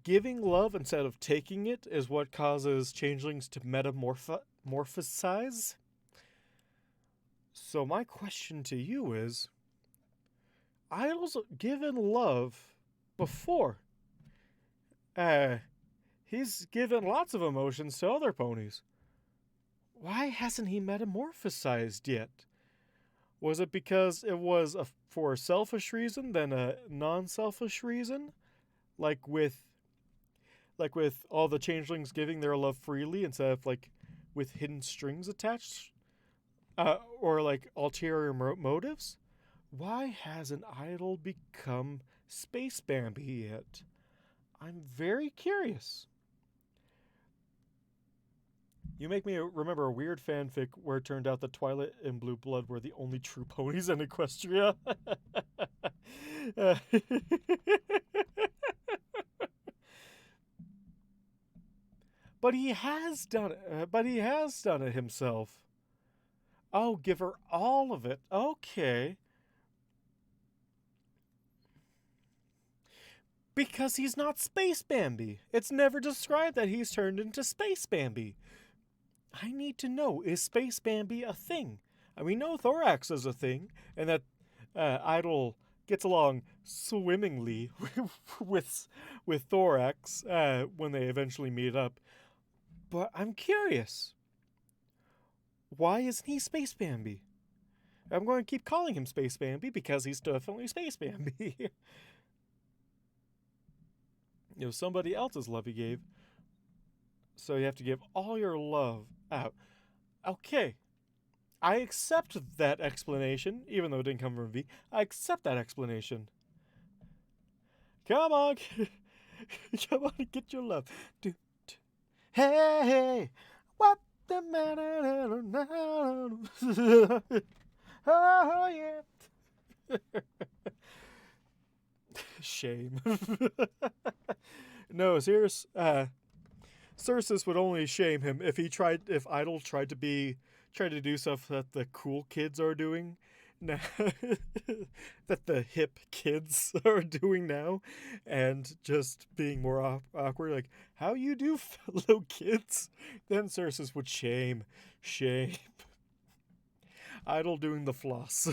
giving love instead of taking it is what causes changelings to metamorphosize. So my question to you is, idols given love before. He's given lots of emotions to other ponies. Why hasn't he metamorphosized yet? Was it because it was for a selfish reason than a non-selfish reason? Like with like with all the changelings giving their love freely instead of like with hidden strings attached, or like ulterior motives. Why hasn't Idol become Space Bambi yet? I'm very curious. You make me remember a weird fanfic where it turned out that Twilight and Blue Blood were the only true ponies in Equestria. But he has done it. But he has done it himself. Oh, give her all of it. Okay. Because he's not Space Bambi. It's never described that he's turned into Space Bambi. I need to know, is Space Bambi a thing? We know Thorax is a thing, and that Idol gets along swimmingly with Thorax when they eventually meet up. But I'm curious. Why isn't he Space Bambi? I'm going to keep calling him Space Bambi because he's definitely Space Bambi. It was somebody else's love he gave. So you have to give all your love out. Okay. I accept that explanation, even though it didn't come from V. I accept that explanation. Come on. Come on, get your love. Hey, what the matter now? Oh, yeah. Shame. No, serious. Cersus would only shame him if Idol tried to do stuff that the cool kids are doing now, that the hip kids are doing now, and just being more awkward, like, how you do, fellow kids? Then Cersus would shame. Idol doing the floss.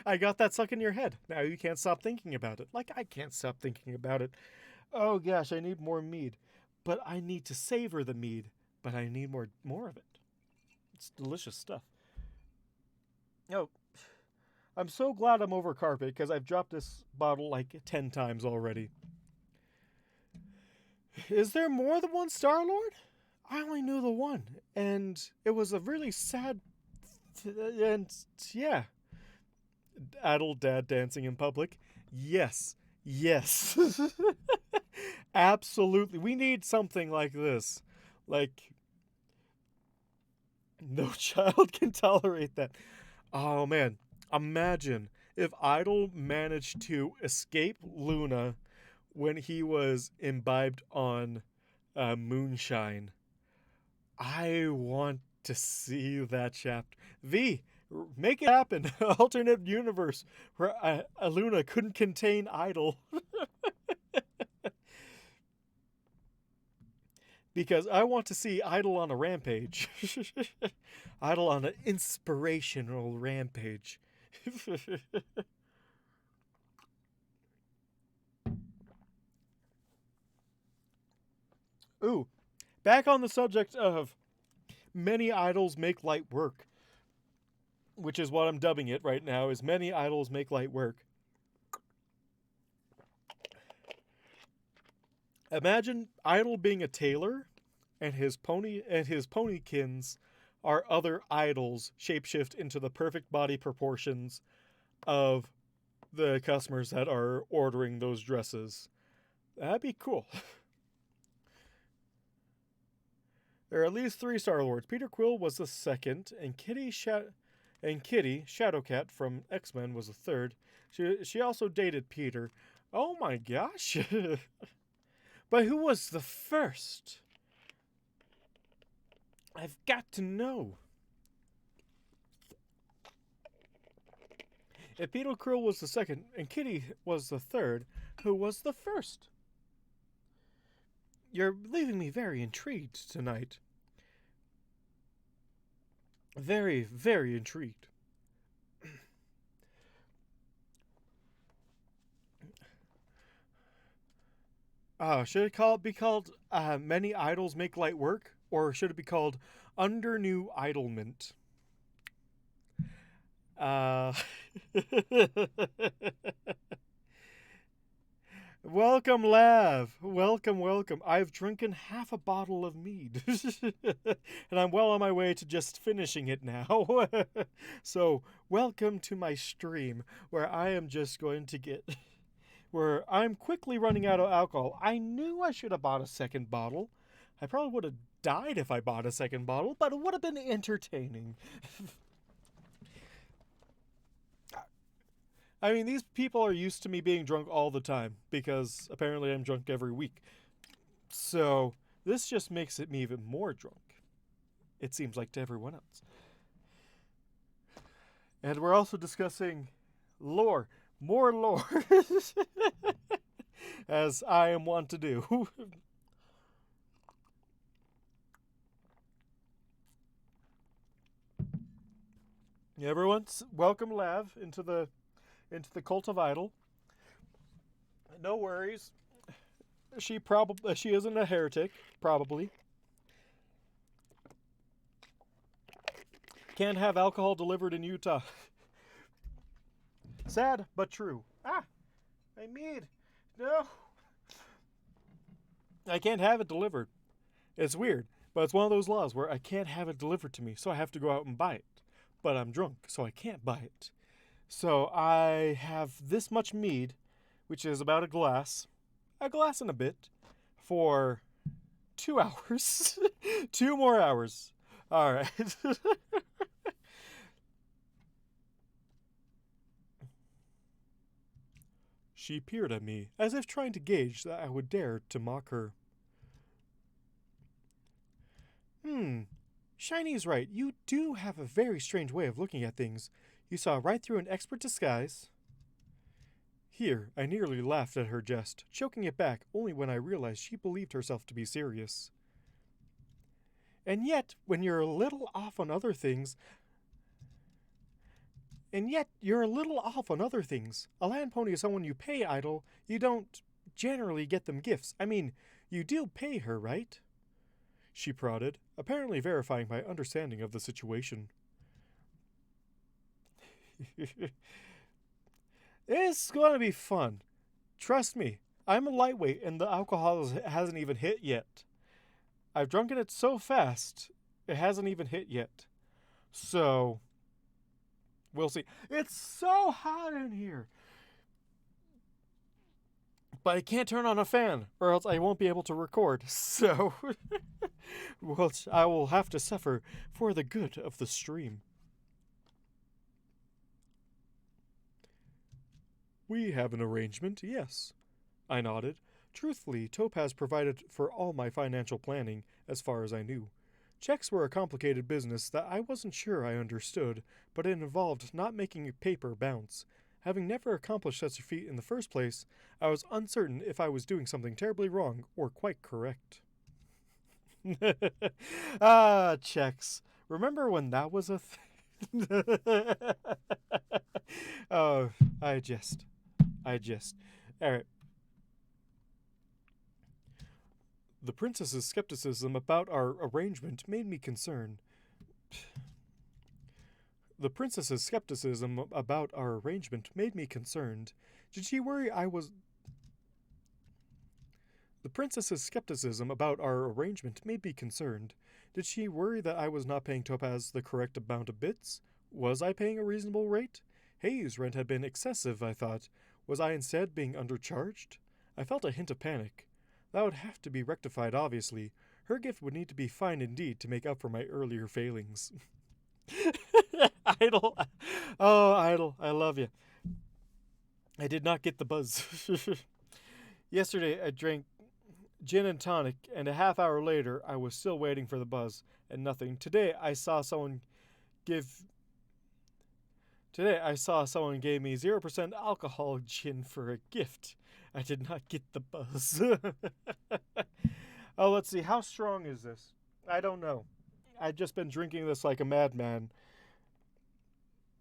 I got that stuck in your head. Now you can't stop thinking about it. Like I can't stop thinking about it. Oh gosh, I need more mead. But I need to savor the mead. But I need more of it. It's delicious stuff. Oh, I'm so glad I'm over carpet because I've dropped this bottle like 10 times already. Is there more than one Star-Lord? I only knew the one. And it was a really sad... And yeah. Adult dad dancing in public. Yes. Absolutely. We need something like this. Like, no child can tolerate that. Oh, man. Imagine if Idol managed to escape Luna when he was imbibed on moonshine. I want to see that chapter. V, make it happen. Alternate universe where Luna couldn't contain Idol. Because I want to see Idol on a rampage. Idol on an inspirational rampage. Ooh, back on the subject of many idols make light work, which is what I'm dubbing it right now, is many idols make light work. Imagine Idol being a tailor, and his ponykins are other idols shapeshift into the perfect body proportions of the customers that are ordering those dresses. That'd be cool. There are at least 3 Star-Lords. Peter Quill was the second, and Kitty Shadowcat from X-Men was the third. She also dated Peter. Oh my gosh. But who was the first? I've got to know. If Peter Quill was the second and Kitty was the third, who was the first? You're leaving me very intrigued tonight. Very, very intrigued. Should it be called Many Idols Make Light Work? Or should it be called Under New Idlement? Welcome, Lav. Welcome, welcome. I've drinking half a bottle of mead. And I'm well on my way to just finishing it now. So, welcome to my stream where I am just going to get. Where I'm quickly running out of alcohol. I knew I should have bought a second bottle. I probably would have died if I bought a second bottle, but it would have been entertaining. I mean, these people are used to me being drunk all the time because apparently I'm drunk every week. So this just makes it me even more drunk. It seems like to everyone else. And we're also discussing lore. More lore. As I am wont to do. Everyone, welcome Lav into the cult of idol. No worries. She isn't a heretic, probably. Can't have alcohol delivered in Utah. Sad, but true. Ah! I mean, no! I can't have it delivered. It's weird, but it's one of those laws where I can't have it delivered to me, so I have to go out and buy it. But I'm drunk, so I can't buy it. So I have this much mead, which is about a glass and a bit, for 2 hours. 2 more hours. All right. She peered at me, as if trying to gauge that I would dare to mock her. Shiny's right. You do have a very strange way of looking at things. You saw right through an expert disguise. Here, I nearly laughed at her jest, choking it back only when I realized she believed herself to be serious. And yet, you're a little off on other things. A land pony is someone you pay idle. You don't generally get them gifts. I mean, you do pay her, right? She prodded, apparently verifying my understanding of the situation. It's going to be fun. Trust me, I'm a lightweight and the alcohol hasn't even hit yet. I've drunken it so fast, it hasn't even hit yet. So, we'll see. It's so hot in here. But I can't turn on a fan, or else I won't be able to record. So, well, I will have to suffer for the good of the stream. We have an arrangement, yes. I nodded. Truthfully, Topaz provided for all my financial planning, as far as I knew. Checks were a complicated business that I wasn't sure I understood, but it involved not making paper bounce. Having never accomplished such a feat in the first place, I was uncertain if I was doing something terribly wrong or quite correct. Checks. Remember when that was a thing? Oh, I just. Alright. The princess's skepticism about our arrangement made me concerned. Did she worry I was... The princess's skepticism about our arrangement made me concerned. Did she worry that I was not paying Topaz the correct amount of bits? Was I paying a reasonable rate? Hayes' rent had been excessive, I thought. Was I instead being undercharged? I felt a hint of panic. That would have to be rectified, obviously. Her gift would need to be fine indeed to make up for my earlier failings. Idle. Oh, Idle, I love you. I did not get the buzz. Yesterday, I drank gin and tonic, and a half hour later, I was still waiting for the buzz, and nothing. Today, I saw someone gave me 0% alcohol gin for a gift. I did not get the buzz. Oh, let's see. How strong is this? I don't know. I've just been drinking this like a madman.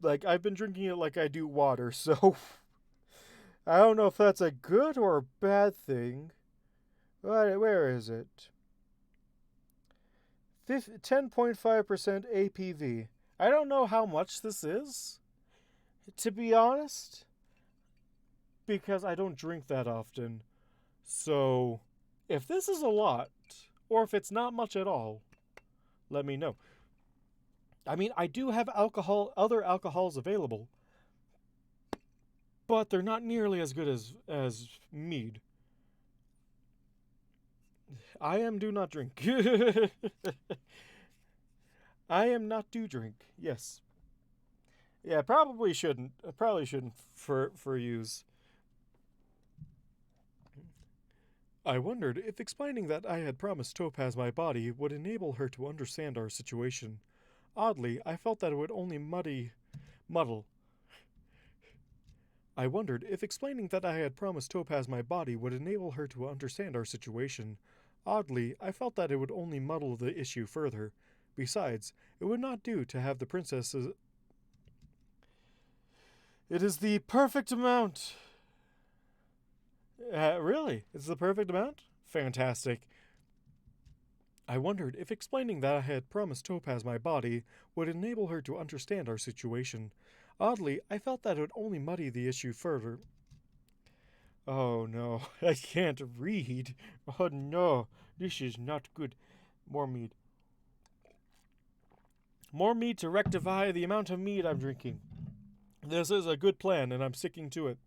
Like, I've been drinking it like I do water, so... I don't know if that's a good or a bad thing. Where is it? 10.5% APV. I don't know how much this is, to be honest, because I don't drink that often. So, if this is a lot, or if it's not much at all, let me know. I mean, I do have other alcohols available, but they're not nearly as good as mead. I am do not drink. I am not do drink. Yes. Yeah, probably shouldn't. I probably shouldn't for use. I wondered if explaining that I had promised Topaz my body would enable her to understand our situation. Oddly, I felt that it would only muddle. I wondered if explaining that I had promised Topaz my body would enable her to understand our situation. Oddly, I felt that it would only muddle the issue further. Besides, it would not do to have the princesses. It is the perfect amount. Really? It's the perfect amount? Fantastic. I wondered if explaining that I had promised Topaz my body would enable her to understand our situation. Oddly, I felt that it would only muddy the issue further. Oh no, I can't read. Oh no, this is not good. More mead. More mead to rectify the amount of mead I'm drinking. This is a good plan, and I'm sticking to it.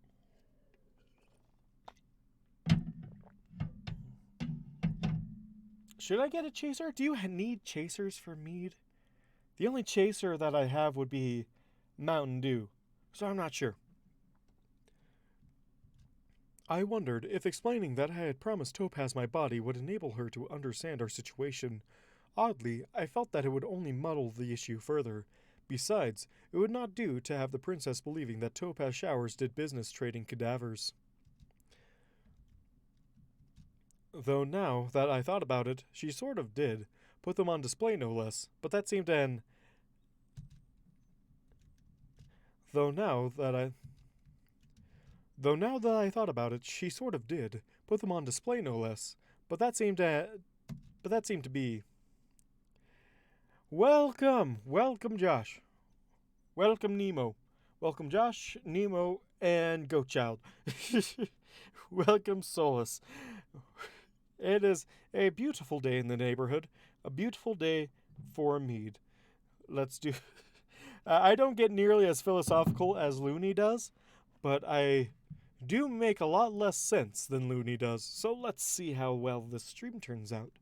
Should I get a chaser? Do you need chasers for mead? The only chaser that I have would be Mountain Dew, so I'm not sure. I wondered if explaining that I had promised Topaz my body would enable her to understand our situation. Oddly, I felt that it would only muddle the issue further. Besides, it would not do to have the princess believing that Topaz Showers did business trading cadavers. Though now that I thought about it, she sort of did. Put them on display no less, but that seemed an... Though now that I thought about it, she sort of did. Put them on display no less, but that seemed to be... Welcome Josh. Welcome Nemo. Welcome Josh, Nemo, and Goatchild. Welcome Solus. It is a beautiful day in the neighborhood. A beautiful day for mead. Let's do... I don't get nearly as philosophical as Looney does, but I do make a lot less sense than Looney does, so let's see how well this stream turns out.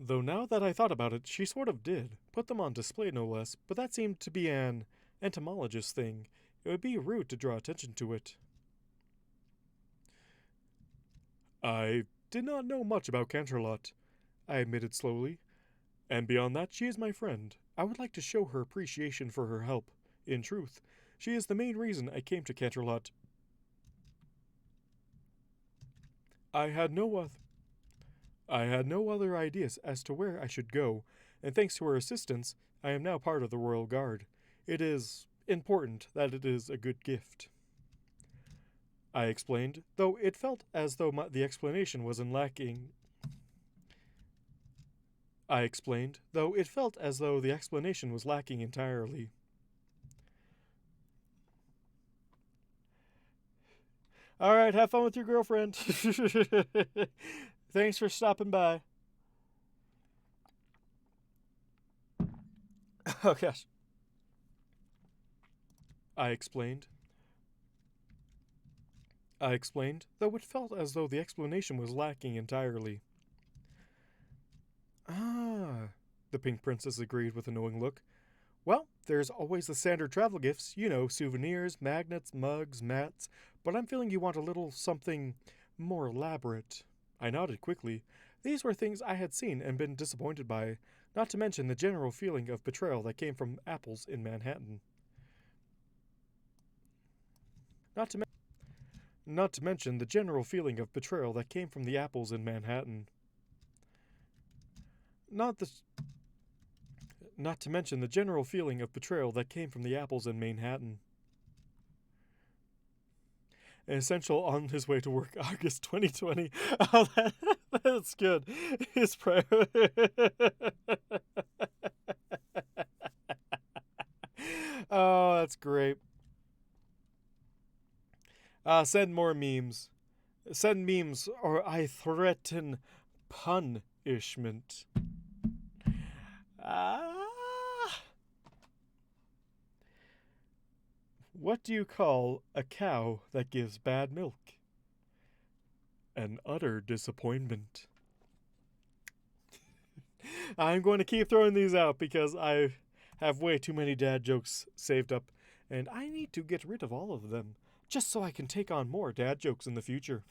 Though now that I thought about it, she sort of did. Put them on display no less, but that seemed to be an entomologist thing. It would be rude to draw attention to it. I did not know much about Canterlot, I admitted slowly. And beyond that, she is my friend. I would like to show her appreciation for her help. In truth, she is the main reason I came to Canterlot. I had no other ideas as to where I should go, and thanks to her assistance, I am now part of the Royal Guard. It is important that it is a good gift. I explained, though it felt as though the explanation was lacking. I explained, though it felt as though the explanation was lacking entirely. All right, have fun with your girlfriend. Thanks for stopping by. Oh gosh. I explained, though it felt as though the explanation was lacking entirely. Ah, the Pink Princess agreed with a knowing look. Well, there's always the standard travel gifts, you know, souvenirs, magnets, mugs, mats, but I'm feeling you want a little something more elaborate. I nodded quickly. These were things I had seen and been disappointed by, not to mention the general feeling of betrayal that came from apples in Manhattan. Not to mention the general feeling of betrayal that came from the apples in Manhattan. Not to mention the general feeling of betrayal that came from the apples in Manhattan. An essential on his way to work, August 2020. Oh, that's good. His prayer. Oh, that's great. Send more memes. Send memes, or I threaten punishment. What do you call a cow that gives bad milk? An utter disappointment. I'm going to keep throwing these out because I have way too many dad jokes saved up, and I need to get rid of all of them just so I can take on more dad jokes in the future.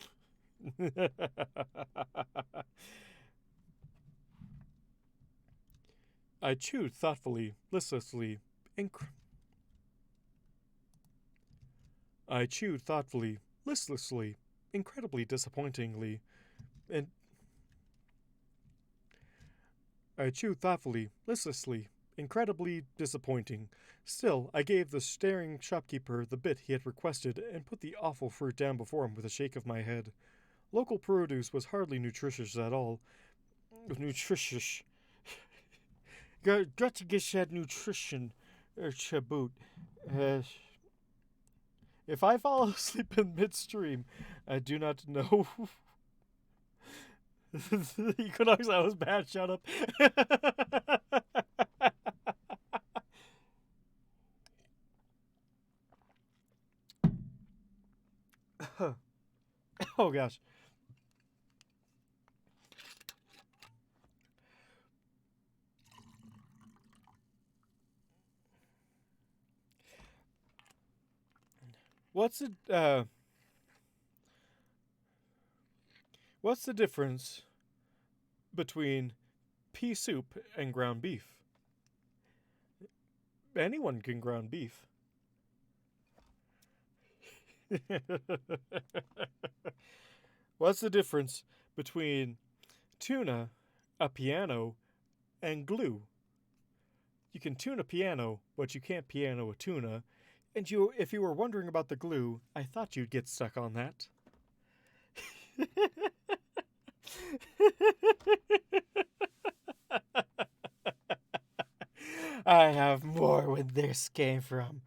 I chewed thoughtfully, listlessly, I chewed thoughtfully, listlessly, incredibly disappointingly, and I chewed thoughtfully, listlessly, incredibly disappointing. Still, I gave the staring shopkeeper the bit he had requested and put the awful fruit down before him with a shake of my head. Local produce was hardly nutritious at all. Nutritious. Got to get that nutrition, to boot. If I fall asleep in midstream, I do not know. Equinox, that was bad. Shut up. Oh gosh. What's the difference between pea soup and ground beef? Anyone can ground beef. What's the difference between tuna, a piano, and glue? You can tune a piano, but you can't piano a tuna. And if you were wondering about the glue, I thought you'd get stuck on that. I have more where this came from.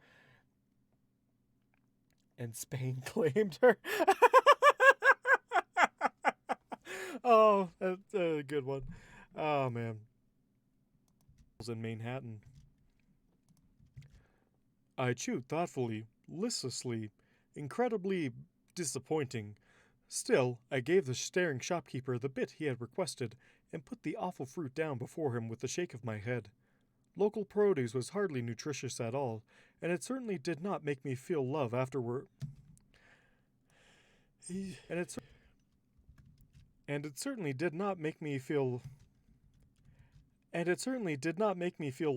And Spain claimed her. Oh, that's a good one. Oh, man. In Manhattan. I chewed thoughtfully, listlessly, incredibly disappointing. Still, I gave the staring shopkeeper the bit he had requested and put the awful fruit down before him with a shake of my head. Local produce was hardly nutritious at all, and it certainly did not make me feel love afterward. And it certainly did not make me feel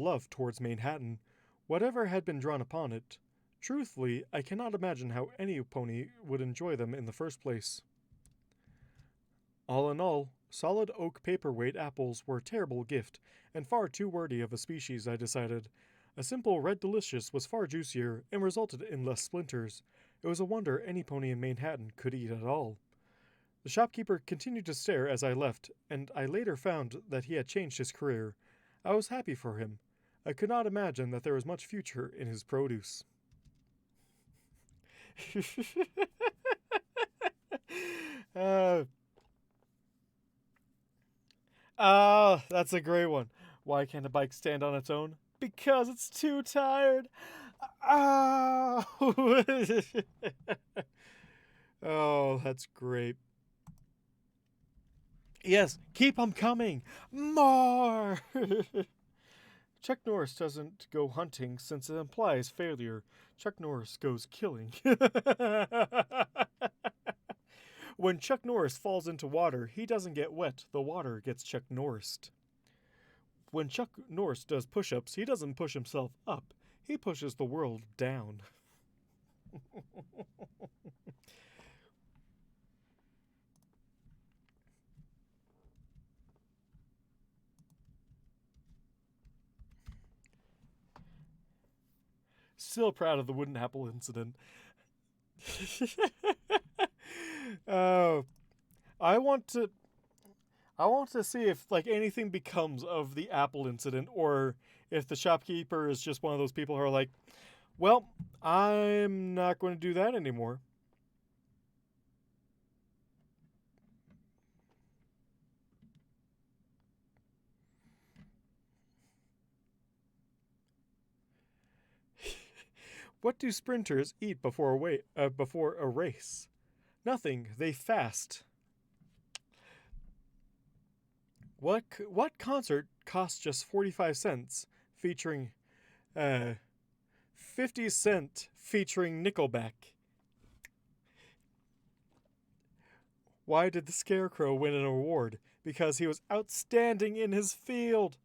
love towards Manhattan, whatever had been drawn upon it. Truthfully, I cannot imagine how any pony would enjoy them in the first place. All in all, solid oak paperweight apples were a terrible gift, and far too wordy of a species, I decided. A simple red delicious was far juicier and resulted in less splinters. It was a wonder any pony in Manhattan could eat at all. The shopkeeper continued to stare as I left, and I later found that he had changed his career. I was happy for him. I could not imagine that there was much future in his produce. That's a great one. Why can't a bike stand on its own? Because it's too tired. Oh, oh, that's great. Yes, keep them coming. More. Chuck Norris doesn't go hunting since it implies failure. Chuck Norris goes killing. When Chuck Norris falls into water, he doesn't get wet. The water gets Chuck Norrised. When Chuck Norris does push-ups, he doesn't push himself up. He pushes the world down. Still proud of the wooden apple incident. I want to see if like anything becomes of the apple incident, or if the shopkeeper is just one of those people who are like, well, I'm not going to do that anymore. What do sprinters eat before a race? Nothing. They fast. What concert costs just 45 cents, featuring 50 Cent featuring Nickelback? Why did the Scarecrow win an award? Because he was outstanding in his field.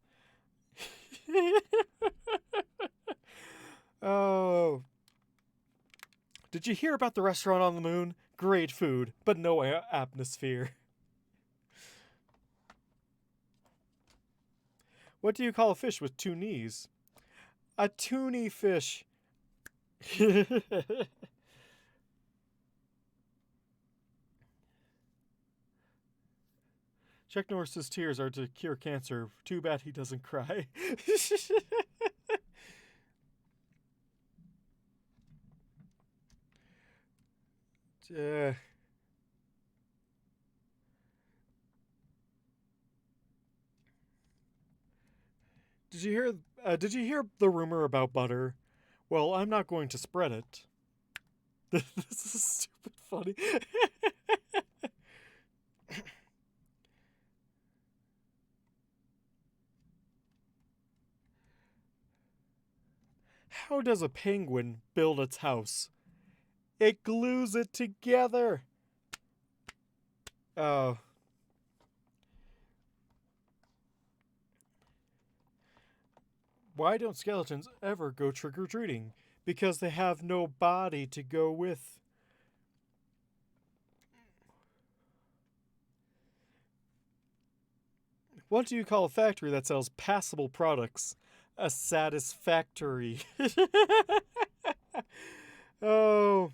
Oh. Did you hear about the restaurant on the moon? Great food, but no atmosphere. What do you call a fish with 2 knees? A toonie fish. Chuck Norris's tears are to cure cancer. Too bad he doesn't cry. Did you hear the rumor about butter? Well, I'm not going to spread it. This is stupid funny. How does a penguin build its house? It glues it together. Oh. Why don't skeletons ever go trick-or-treating? Because they have no body to go with. What do you call a factory that sells passable products? A satisfactory. Oh.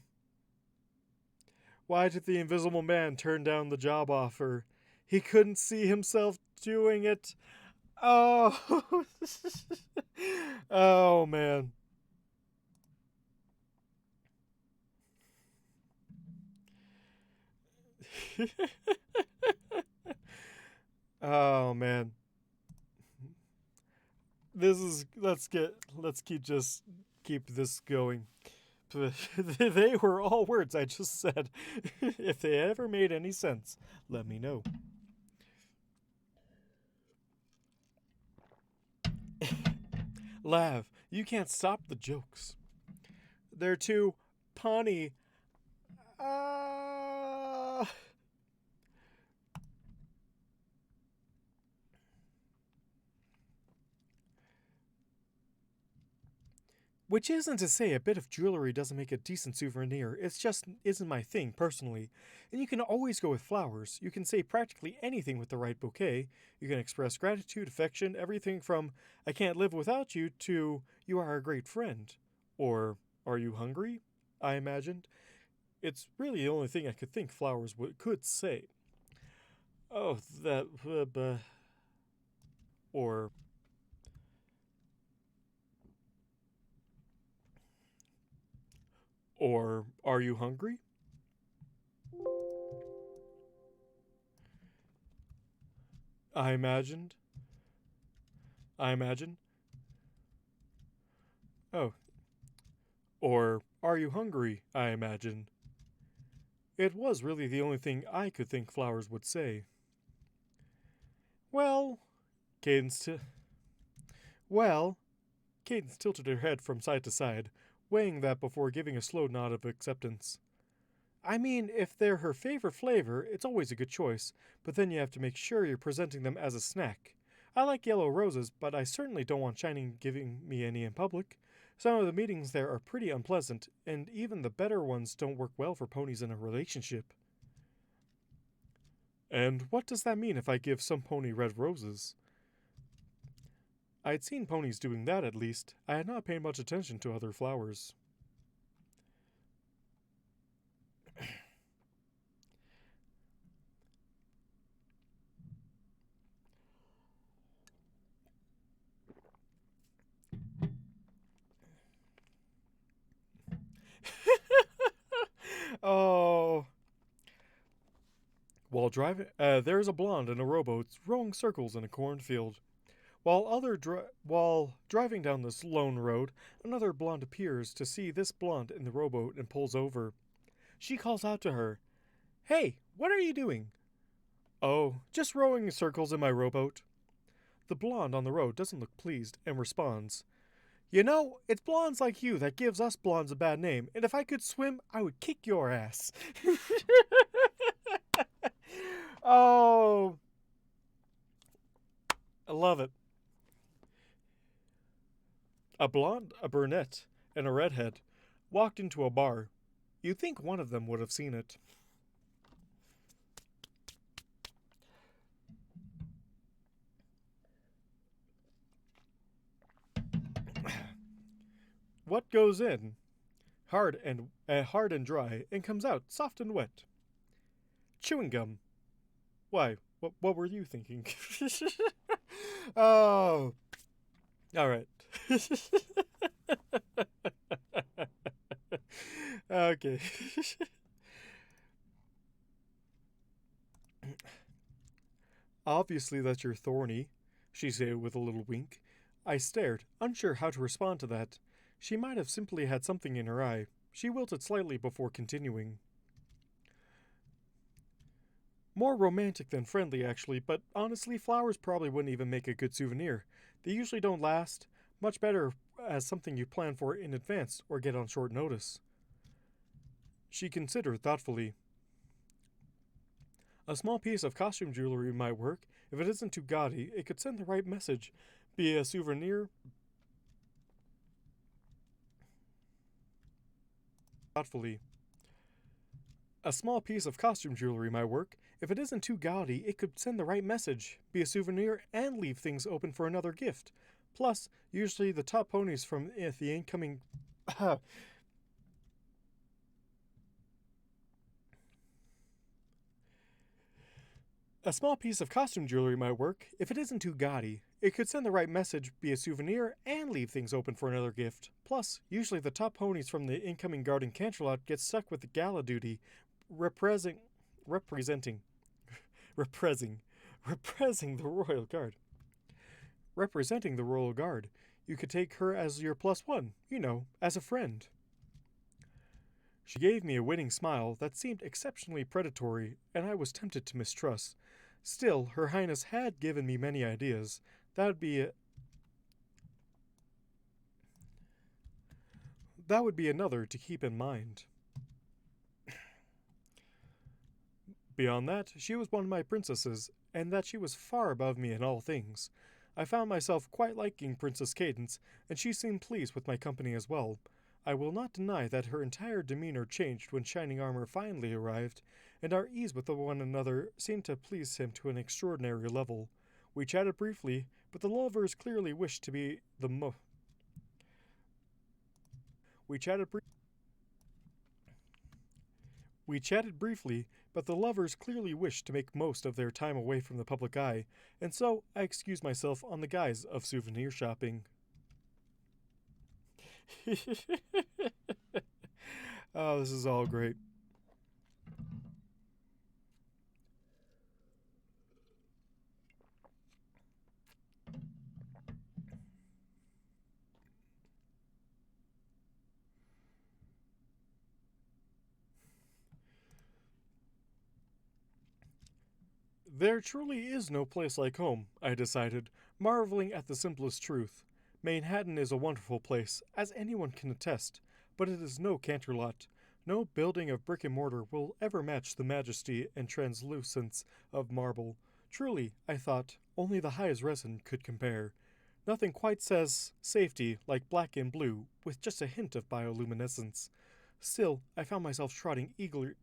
Why did the Invisible Man turn down the job offer? He couldn't see himself doing it. Oh. Oh, man. Oh, man. Let's keep this going. They were all words I just said. If they ever made any sense, let me know. Lav, you can't stop the jokes. They're too punny. Which isn't to say a bit of jewelry doesn't make a decent souvenir. It's just isn't my thing, personally. And you can always go with flowers. You can say practically anything with the right bouquet. You can express gratitude, affection, everything from, I can't live without you, to, you are a great friend. Or, are you hungry? I imagined. It's really the only thing I could think flowers could say. Oh, that... or... Or, are you hungry? I imagined. I imagine. Oh. Or, are you hungry? I imagine. It was really the only thing I could think flowers would say. Well, Cadence Cadence tilted her head from side to side, weighing that before giving a slow nod of acceptance. I mean, if they're her favorite flavor, it's always a good choice, but then you have to make sure you're presenting them as a snack. I like yellow roses, but I certainly don't want Shining giving me any in public. Some of the meetings there are pretty unpleasant, and even the better ones don't work well for ponies in a relationship. And what does that mean if I give some pony red roses? I'd seen ponies doing that at least. I had not paid much attention to other flowers. Oh. While driving, there's a blonde in a rowboat rowing circles in a cornfield. While driving down this lone road, another blonde appears to see this blonde in the rowboat and pulls over. She calls out to her, "Hey, what are you doing?" "Oh, just rowing in circles in my rowboat." The blonde on the road doesn't look pleased and responds, "You know, it's blondes like you that gives us blondes a bad name, and if I could swim, I would kick your ass." Oh, I love it. A blonde, a brunette, and a redhead walked into a bar. You'd think one of them would have seen it. What goes in? Hard and dry, and comes out soft and wet. Chewing gum. Why? What were you thinking? Oh, all right. Okay. "Obviously that you're thorny," she said with a little wink. I stared, unsure how to respond to that. She might have simply had something in her eye. She wilted slightly before continuing. "More romantic than friendly, actually, but honestly, flowers probably wouldn't even make a good souvenir. They usually don't last. Much better as something you plan for in advance or get on short notice." She considered thoughtfully. "A small piece of costume jewelry might work. If it isn't too gaudy, it could send the right message. Be a souvenir." Thoughtfully. "A small piece of costume jewelry might work. If it isn't too gaudy, it could send the right message, be a souvenir, and leave things open for another gift. Plus, usually the top ponies from the incoming. A small piece of costume jewelry might work. If it isn't too gaudy, it could send the right message, be a souvenir, and leave things open for another gift. Plus, usually the top ponies from the incoming Garden Canterlot get stuck with the gala duty, representing, representing, representing the Royal Guard. Representing the Royal Guard. You could take her as your plus one, as a friend." She gave me a winning smile that seemed exceptionally predatory, and I was tempted to mistrust. Still, Her Highness had given me many ideas. That would be another to keep in mind. Beyond that, she was one of my princesses, and that she was far above me in all things. I found myself quite liking Princess Cadence, and she seemed pleased with my company as well. I will not deny that her entire demeanor changed when Shining Armor finally arrived, and our ease with one another seemed to please him to an extraordinary level. We chatted briefly, but the lovers clearly wished to be the mo. We chatted briefly. We chatted briefly, but the lovers clearly wished to make most of their time away from the public eye, and so I excused myself on the guise of souvenir shopping. Oh, this is all great. There truly is no place like home, I decided, marveling at the simplest truth. Manhattan is a wonderful place, as anyone can attest, but it is no Canterlot. No building of brick and mortar will ever match the majesty and translucence of marble. Truly, I thought, only the highest resin could compare. Nothing quite says safety like black and blue, with just a hint of bioluminescence. Still, I found myself trotting eagerly.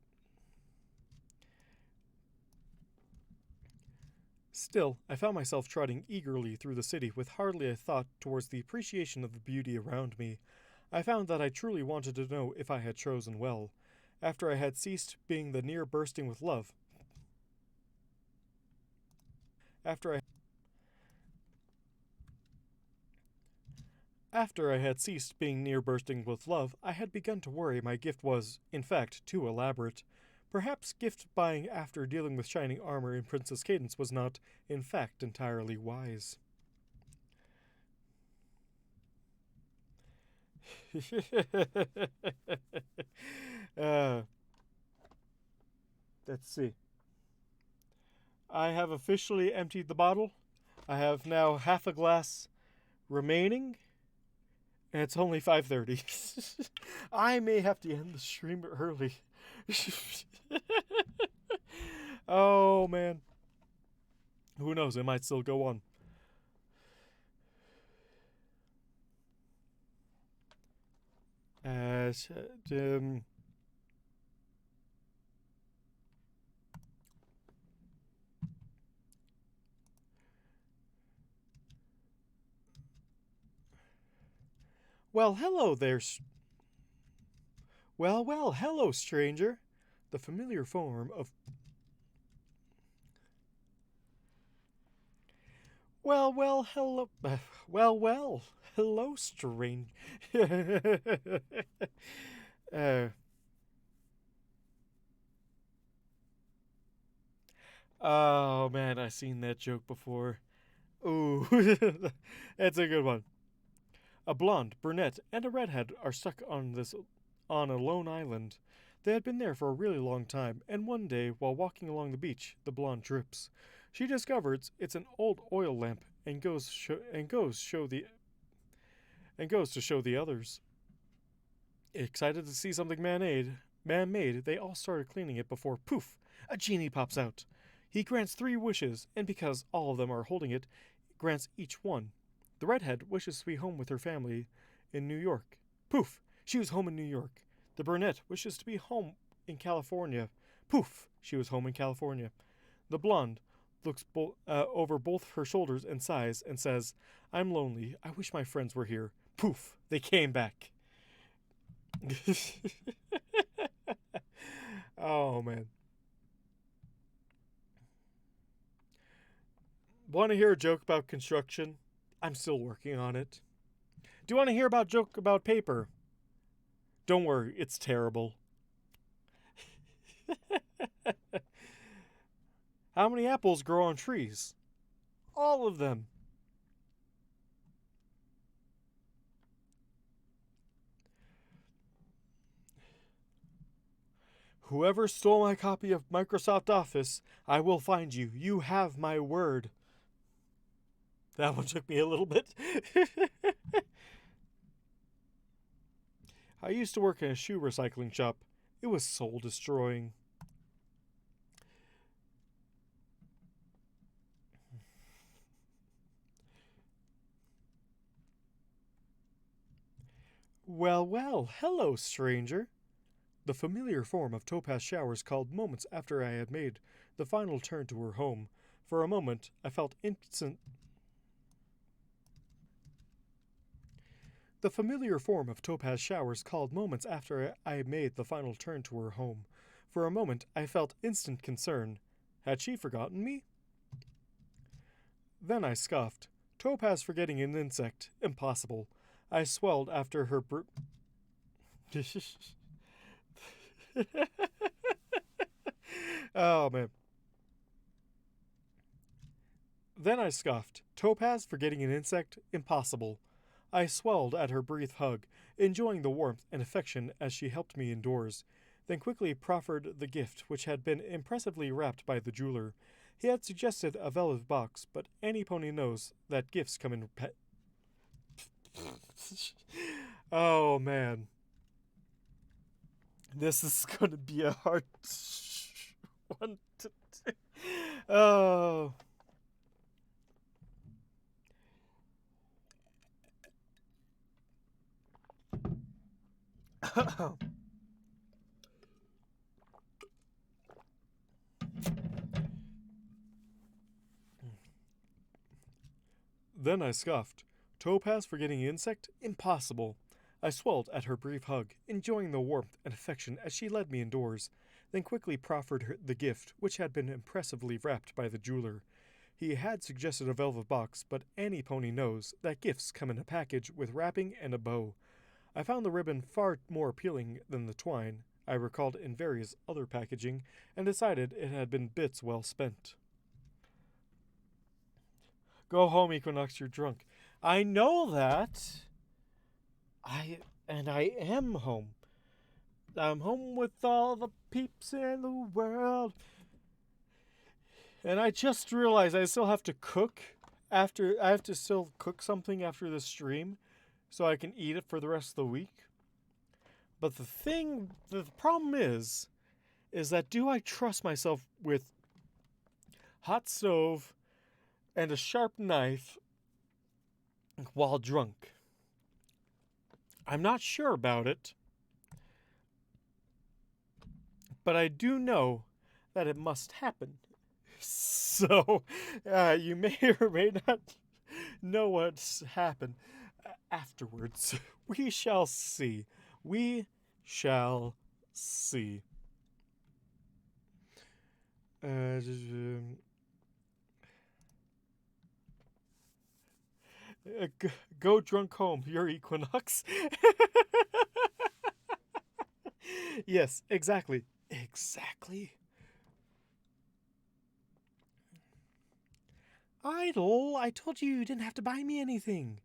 Still, I found myself trotting eagerly through the city with hardly a thought towards the appreciation of the beauty around me. I found that I truly wanted to know if I had chosen well. After I had ceased being the near bursting with love. After I After I had ceased being near bursting with love, I had begun to worry my gift was, in fact, too elaborate. Perhaps gift buying after dealing with Shining Armor in Princess Cadence was not, in fact, entirely wise. uh, let's see. I have officially emptied the bottle. I have now half a glass remaining, and it's only 5:30. I may have to end the stream early. Oh man, who knows? It might still go on. Um, well, hello there. Well, hello, stranger. The familiar form of. Hello. Hello, strange. uh, oh man, I seen that joke before. Ooh, that's a good one. A blonde, brunette, and a redhead are stuck on a lone island. They had been there for a really long time, and one day, while walking along the beach, the blonde trips. She discovers it's an old oil lamp and goes to show the others. Excited to see something man-made, they all started cleaning it before poof, a genie pops out. He grants 3 wishes, and because all of them are holding it, grants each one. The redhead wishes to be home with her family in New York. Poof, she was home in New York. The brunette wishes to be home in California. Poof, she was home in California. The blonde looks over both her shoulders and sighs and says, I'm lonely. I wish my friends were here. Poof, they came back. Oh, man. Want to hear a joke about construction? I'm still working on it. Do you want to hear about joke about paper? Don't worry, it's terrible. How many apples grow on trees? All of them. Whoever stole my copy of Microsoft Office, I will find you. You have my word. That one took me a little bit. I used to work in a shoe recycling shop. It was soul destroying. Well, hello, stranger. The familiar form of Topaz Showers called moments after I had made the final turn to her home. For a moment, I felt instant. The familiar form of Topaz Showers called moments after I made the final turn to her home. For a moment, I felt instant concern. Had she forgotten me? Then I scoffed. Topaz forgetting an insect. Impossible. I swelled after her Oh, man. Then I scoffed. Topaz forgetting an insect? Impossible. I swelled at her brief hug, enjoying the warmth and affection as she helped me indoors, then quickly proffered the gift, which had been impressively wrapped by the jeweler. He had suggested a velvet box, but any pony knows that gifts come in Oh, man. This is going to be a hard one to do. Oh. Then I scoffed. Topaz forgetting insect? Impossible. I swelled at her brief hug, enjoying the warmth and affection as she led me indoors, then quickly proffered her the gift, which had been impressively wrapped by the jeweler. He had suggested a velvet box, but any pony knows that gifts come in a package with wrapping and a bow. I found the ribbon far more appealing than the twine I recalled in various other packaging, and decided it had been bits well spent. Go home, Equinox, you're drunk. I know that. And I am home. I'm home with all the peeps in the world. And I just realized I still have to cook after. I have to still cook something after the stream so I can eat it for the rest of the week. But the problem is that do I trust myself with hot stove and a sharp knife while drunk? I'm not sure about it, but I do know that it must happen. So, you may or may not know what's happened afterwards. We shall see. We shall see. Go drunk home, your equinox. Yes, exactly. Exactly. Idle, I told you didn't have to buy me anything.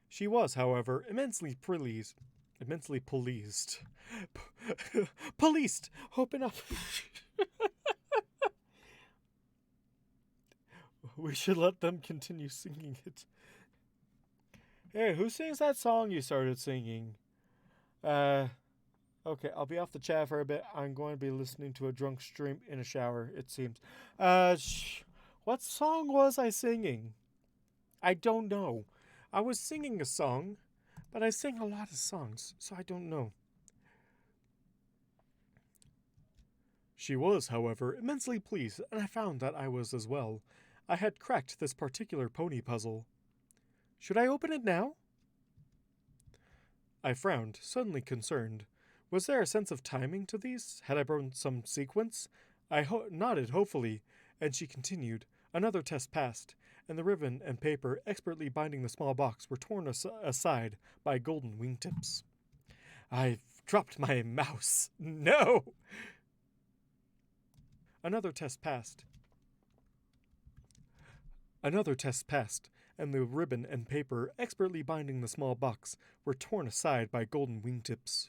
She was, however, immensely pleased. Immensely pleased. Policed! Open up. We should let them continue singing it. Hey, who sings that song you started singing? Okay, I'll be off the chat for a bit. I'm going to be listening to a drunk stream in a shower, it seems. What song was I singing? I don't know. I was singing a song, but I sing a lot of songs, so I don't know. She was, however, immensely pleased, and I found that I was as well. I had cracked this particular pony puzzle. Should I open it now? I frowned, suddenly concerned. Was there a sense of timing to these? Had I broken some sequence? I nodded hopefully, and she continued. Another test passed, and the ribbon and paper expertly binding the small box were torn aside by golden wingtips. I've dropped my mouse. No! Another test passed. Another test passed, and the ribbon and paper expertly binding the small box were torn aside by golden wingtips.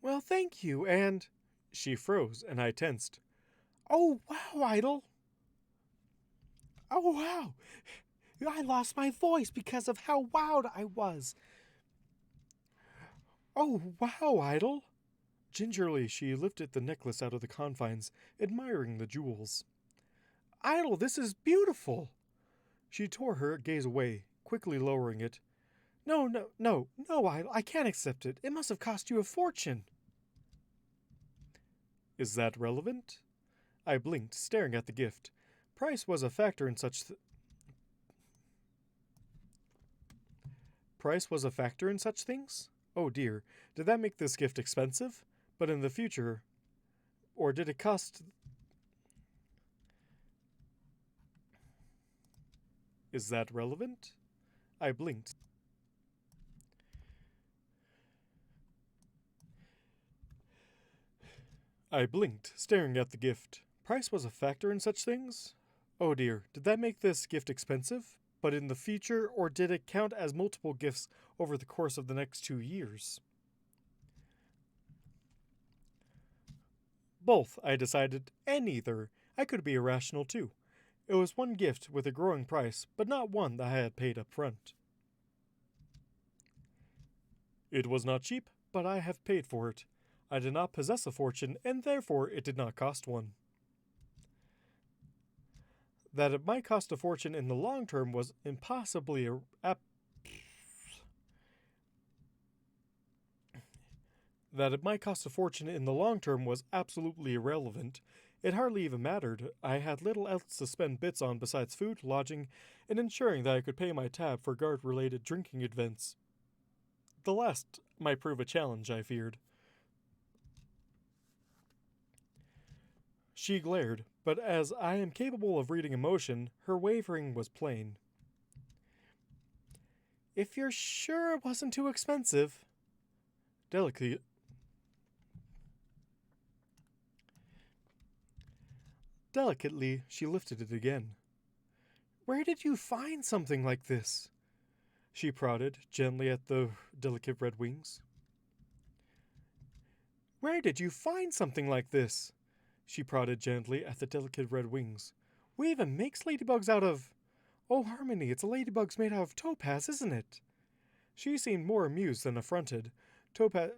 Well, thank you, and... She froze, and I tensed. Oh, wow, Idol! Oh, wow! I lost my voice because of how wowed I was. Oh, wow, Idol! Gingerly, she lifted the necklace out of the confines, admiring the jewels. Idol, this is beautiful! She tore her gaze away, quickly lowering it. No, Idol, I can't accept it. It must have cost you a fortune. Is that relevant? I blinked, staring at the gift. Price was a factor in such Price was a factor in such things? Oh dear, did that make this gift expensive? But in the future... Or did it cost... Is that relevant? I blinked. I blinked, staring at the gift. Price was a factor in such things? Oh dear, did that make this gift expensive? But in the future, or did it count as multiple gifts over the course of the next 2 years? Both, I decided, and neither. I could be irrational too. It was one gift with a growing price, but not one that I had paid up front. It was not cheap, but I have paid for it. I did not possess a fortune, and therefore it did not cost one. That it might cost a fortune in the long term was impossibly That it might cost a fortune in the long term was absolutely irrelevant. It hardly even mattered. I had little else to spend bits on besides food, lodging, and ensuring that I could pay my tab for guard-related drinking events. The last might prove a challenge, I feared. She glared, but as I am capable of reading emotion, her wavering was plain. If you're sure it wasn't too expensive. Delicately. Delicately, she lifted it again. Where did you find something like this? She prodded gently at the delicate red wings. Where did you find something like this? She prodded gently at the delicate red wings. We even makes ladybugs out of... Oh, Harmony, it's a ladybug's made out of topaz, isn't it? She seemed more amused than affronted. Topaz...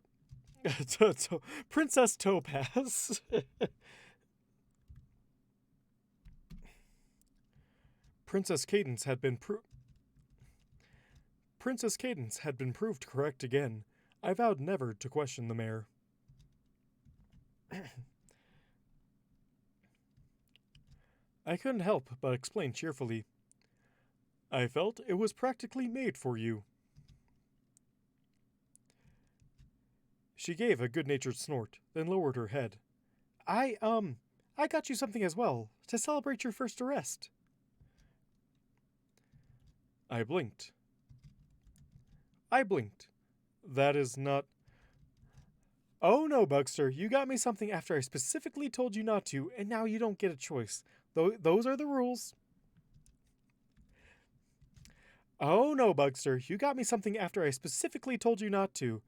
Princess Topaz. Princess Cadence had been proved correct again. I vowed never to question the mayor. I couldn't help but explain cheerfully. I felt it was practically made for you. She gave a good-natured snort, then lowered her head. I got you something as well, to celebrate your first arrest. I blinked. That is not... Oh no, Bugster, you got me something after I specifically told you not to, and now you don't get a choice. Those are the rules. Oh no, Bugster, you got me something after I specifically told you not to,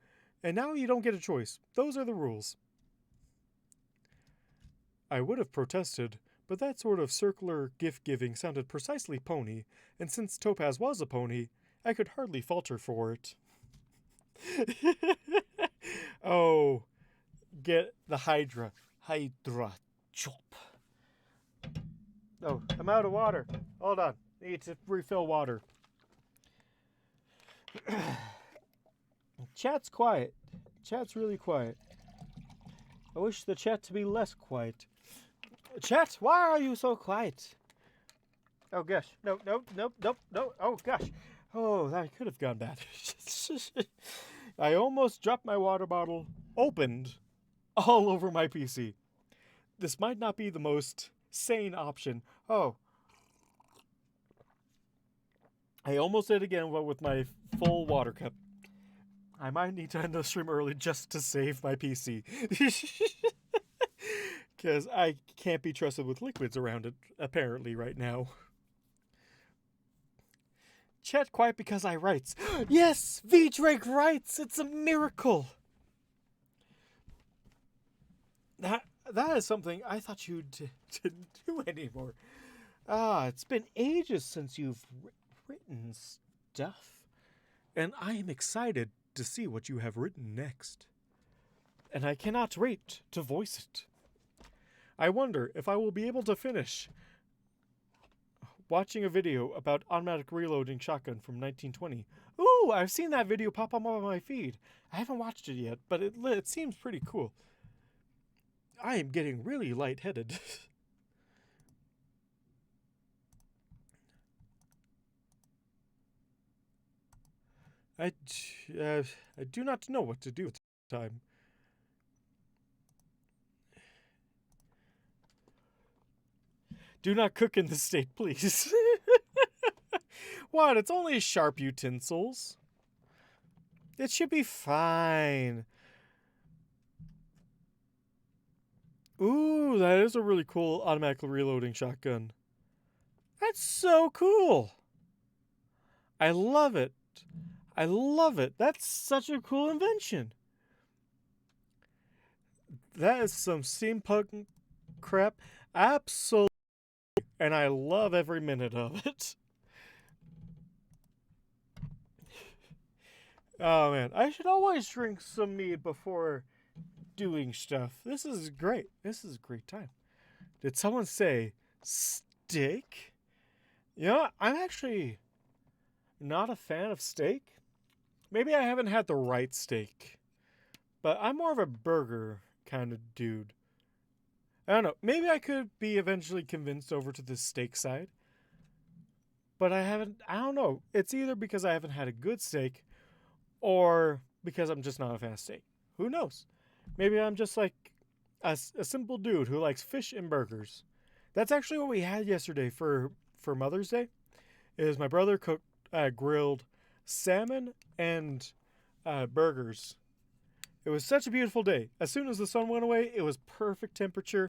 and now you don't get a choice. Those are the rules. I would have protested, but that sort of circular gift-giving sounded precisely pony, and since Topaz was a pony, I could hardly falter for it. Oh, get the Hydra. Hydra chop. Oh, I'm out of water. Hold on. Need to refill water. Chat's quiet. Chat's really quiet. I wish the chat to be less quiet. Chat, why are you so quiet? Oh gosh. No. Oh gosh. Oh, that could have gone bad. I almost dropped my water bottle opened all over my PC. This might not be the most sane option. Oh. I almost did it again with my full water cup. I might need to end the stream early just to save my PC. Because I can't be trusted with liquids around it, apparently, right now. Chat quiet because I writes. Yes! V-Drake writes! It's a miracle! That is something I thought you didn't do anymore. It's been ages since you've written stuff. And I am excited to see what you have written next. And I cannot wait to voice it. I wonder if I will be able to finish watching a video about automatic reloading shotgun from 1920. Ooh, I've seen that video pop up on my feed. I haven't watched it yet, but it seems pretty cool. I am getting really lightheaded. I do not know what to do at the time. Do not cook in this state, please. What? It's only sharp utensils. It should be fine. Ooh, that is a really cool automatic reloading shotgun. That's so cool. I love it. I love it. That's such a cool invention. That is some steampunk crap. Absolutely. And I love every minute of it. Oh man, I should always drink some mead before doing stuff. This is great. This is a great time. Did someone say steak? You know, I'm actually not a fan of steak. Maybe I haven't had the right steak. But I'm more of a burger kind of dude. I don't know. Maybe I could be eventually convinced over to the steak side. But I don't know. It's either because I haven't had a good steak or because I'm just not a fan of steak. Who knows? Maybe I'm just like a simple dude who likes fish and burgers. That's actually what we had yesterday for Mother's Day. Is my brother grilled salmon and burgers. It was such a beautiful day. As soon as the sun went away, it was perfect temperature.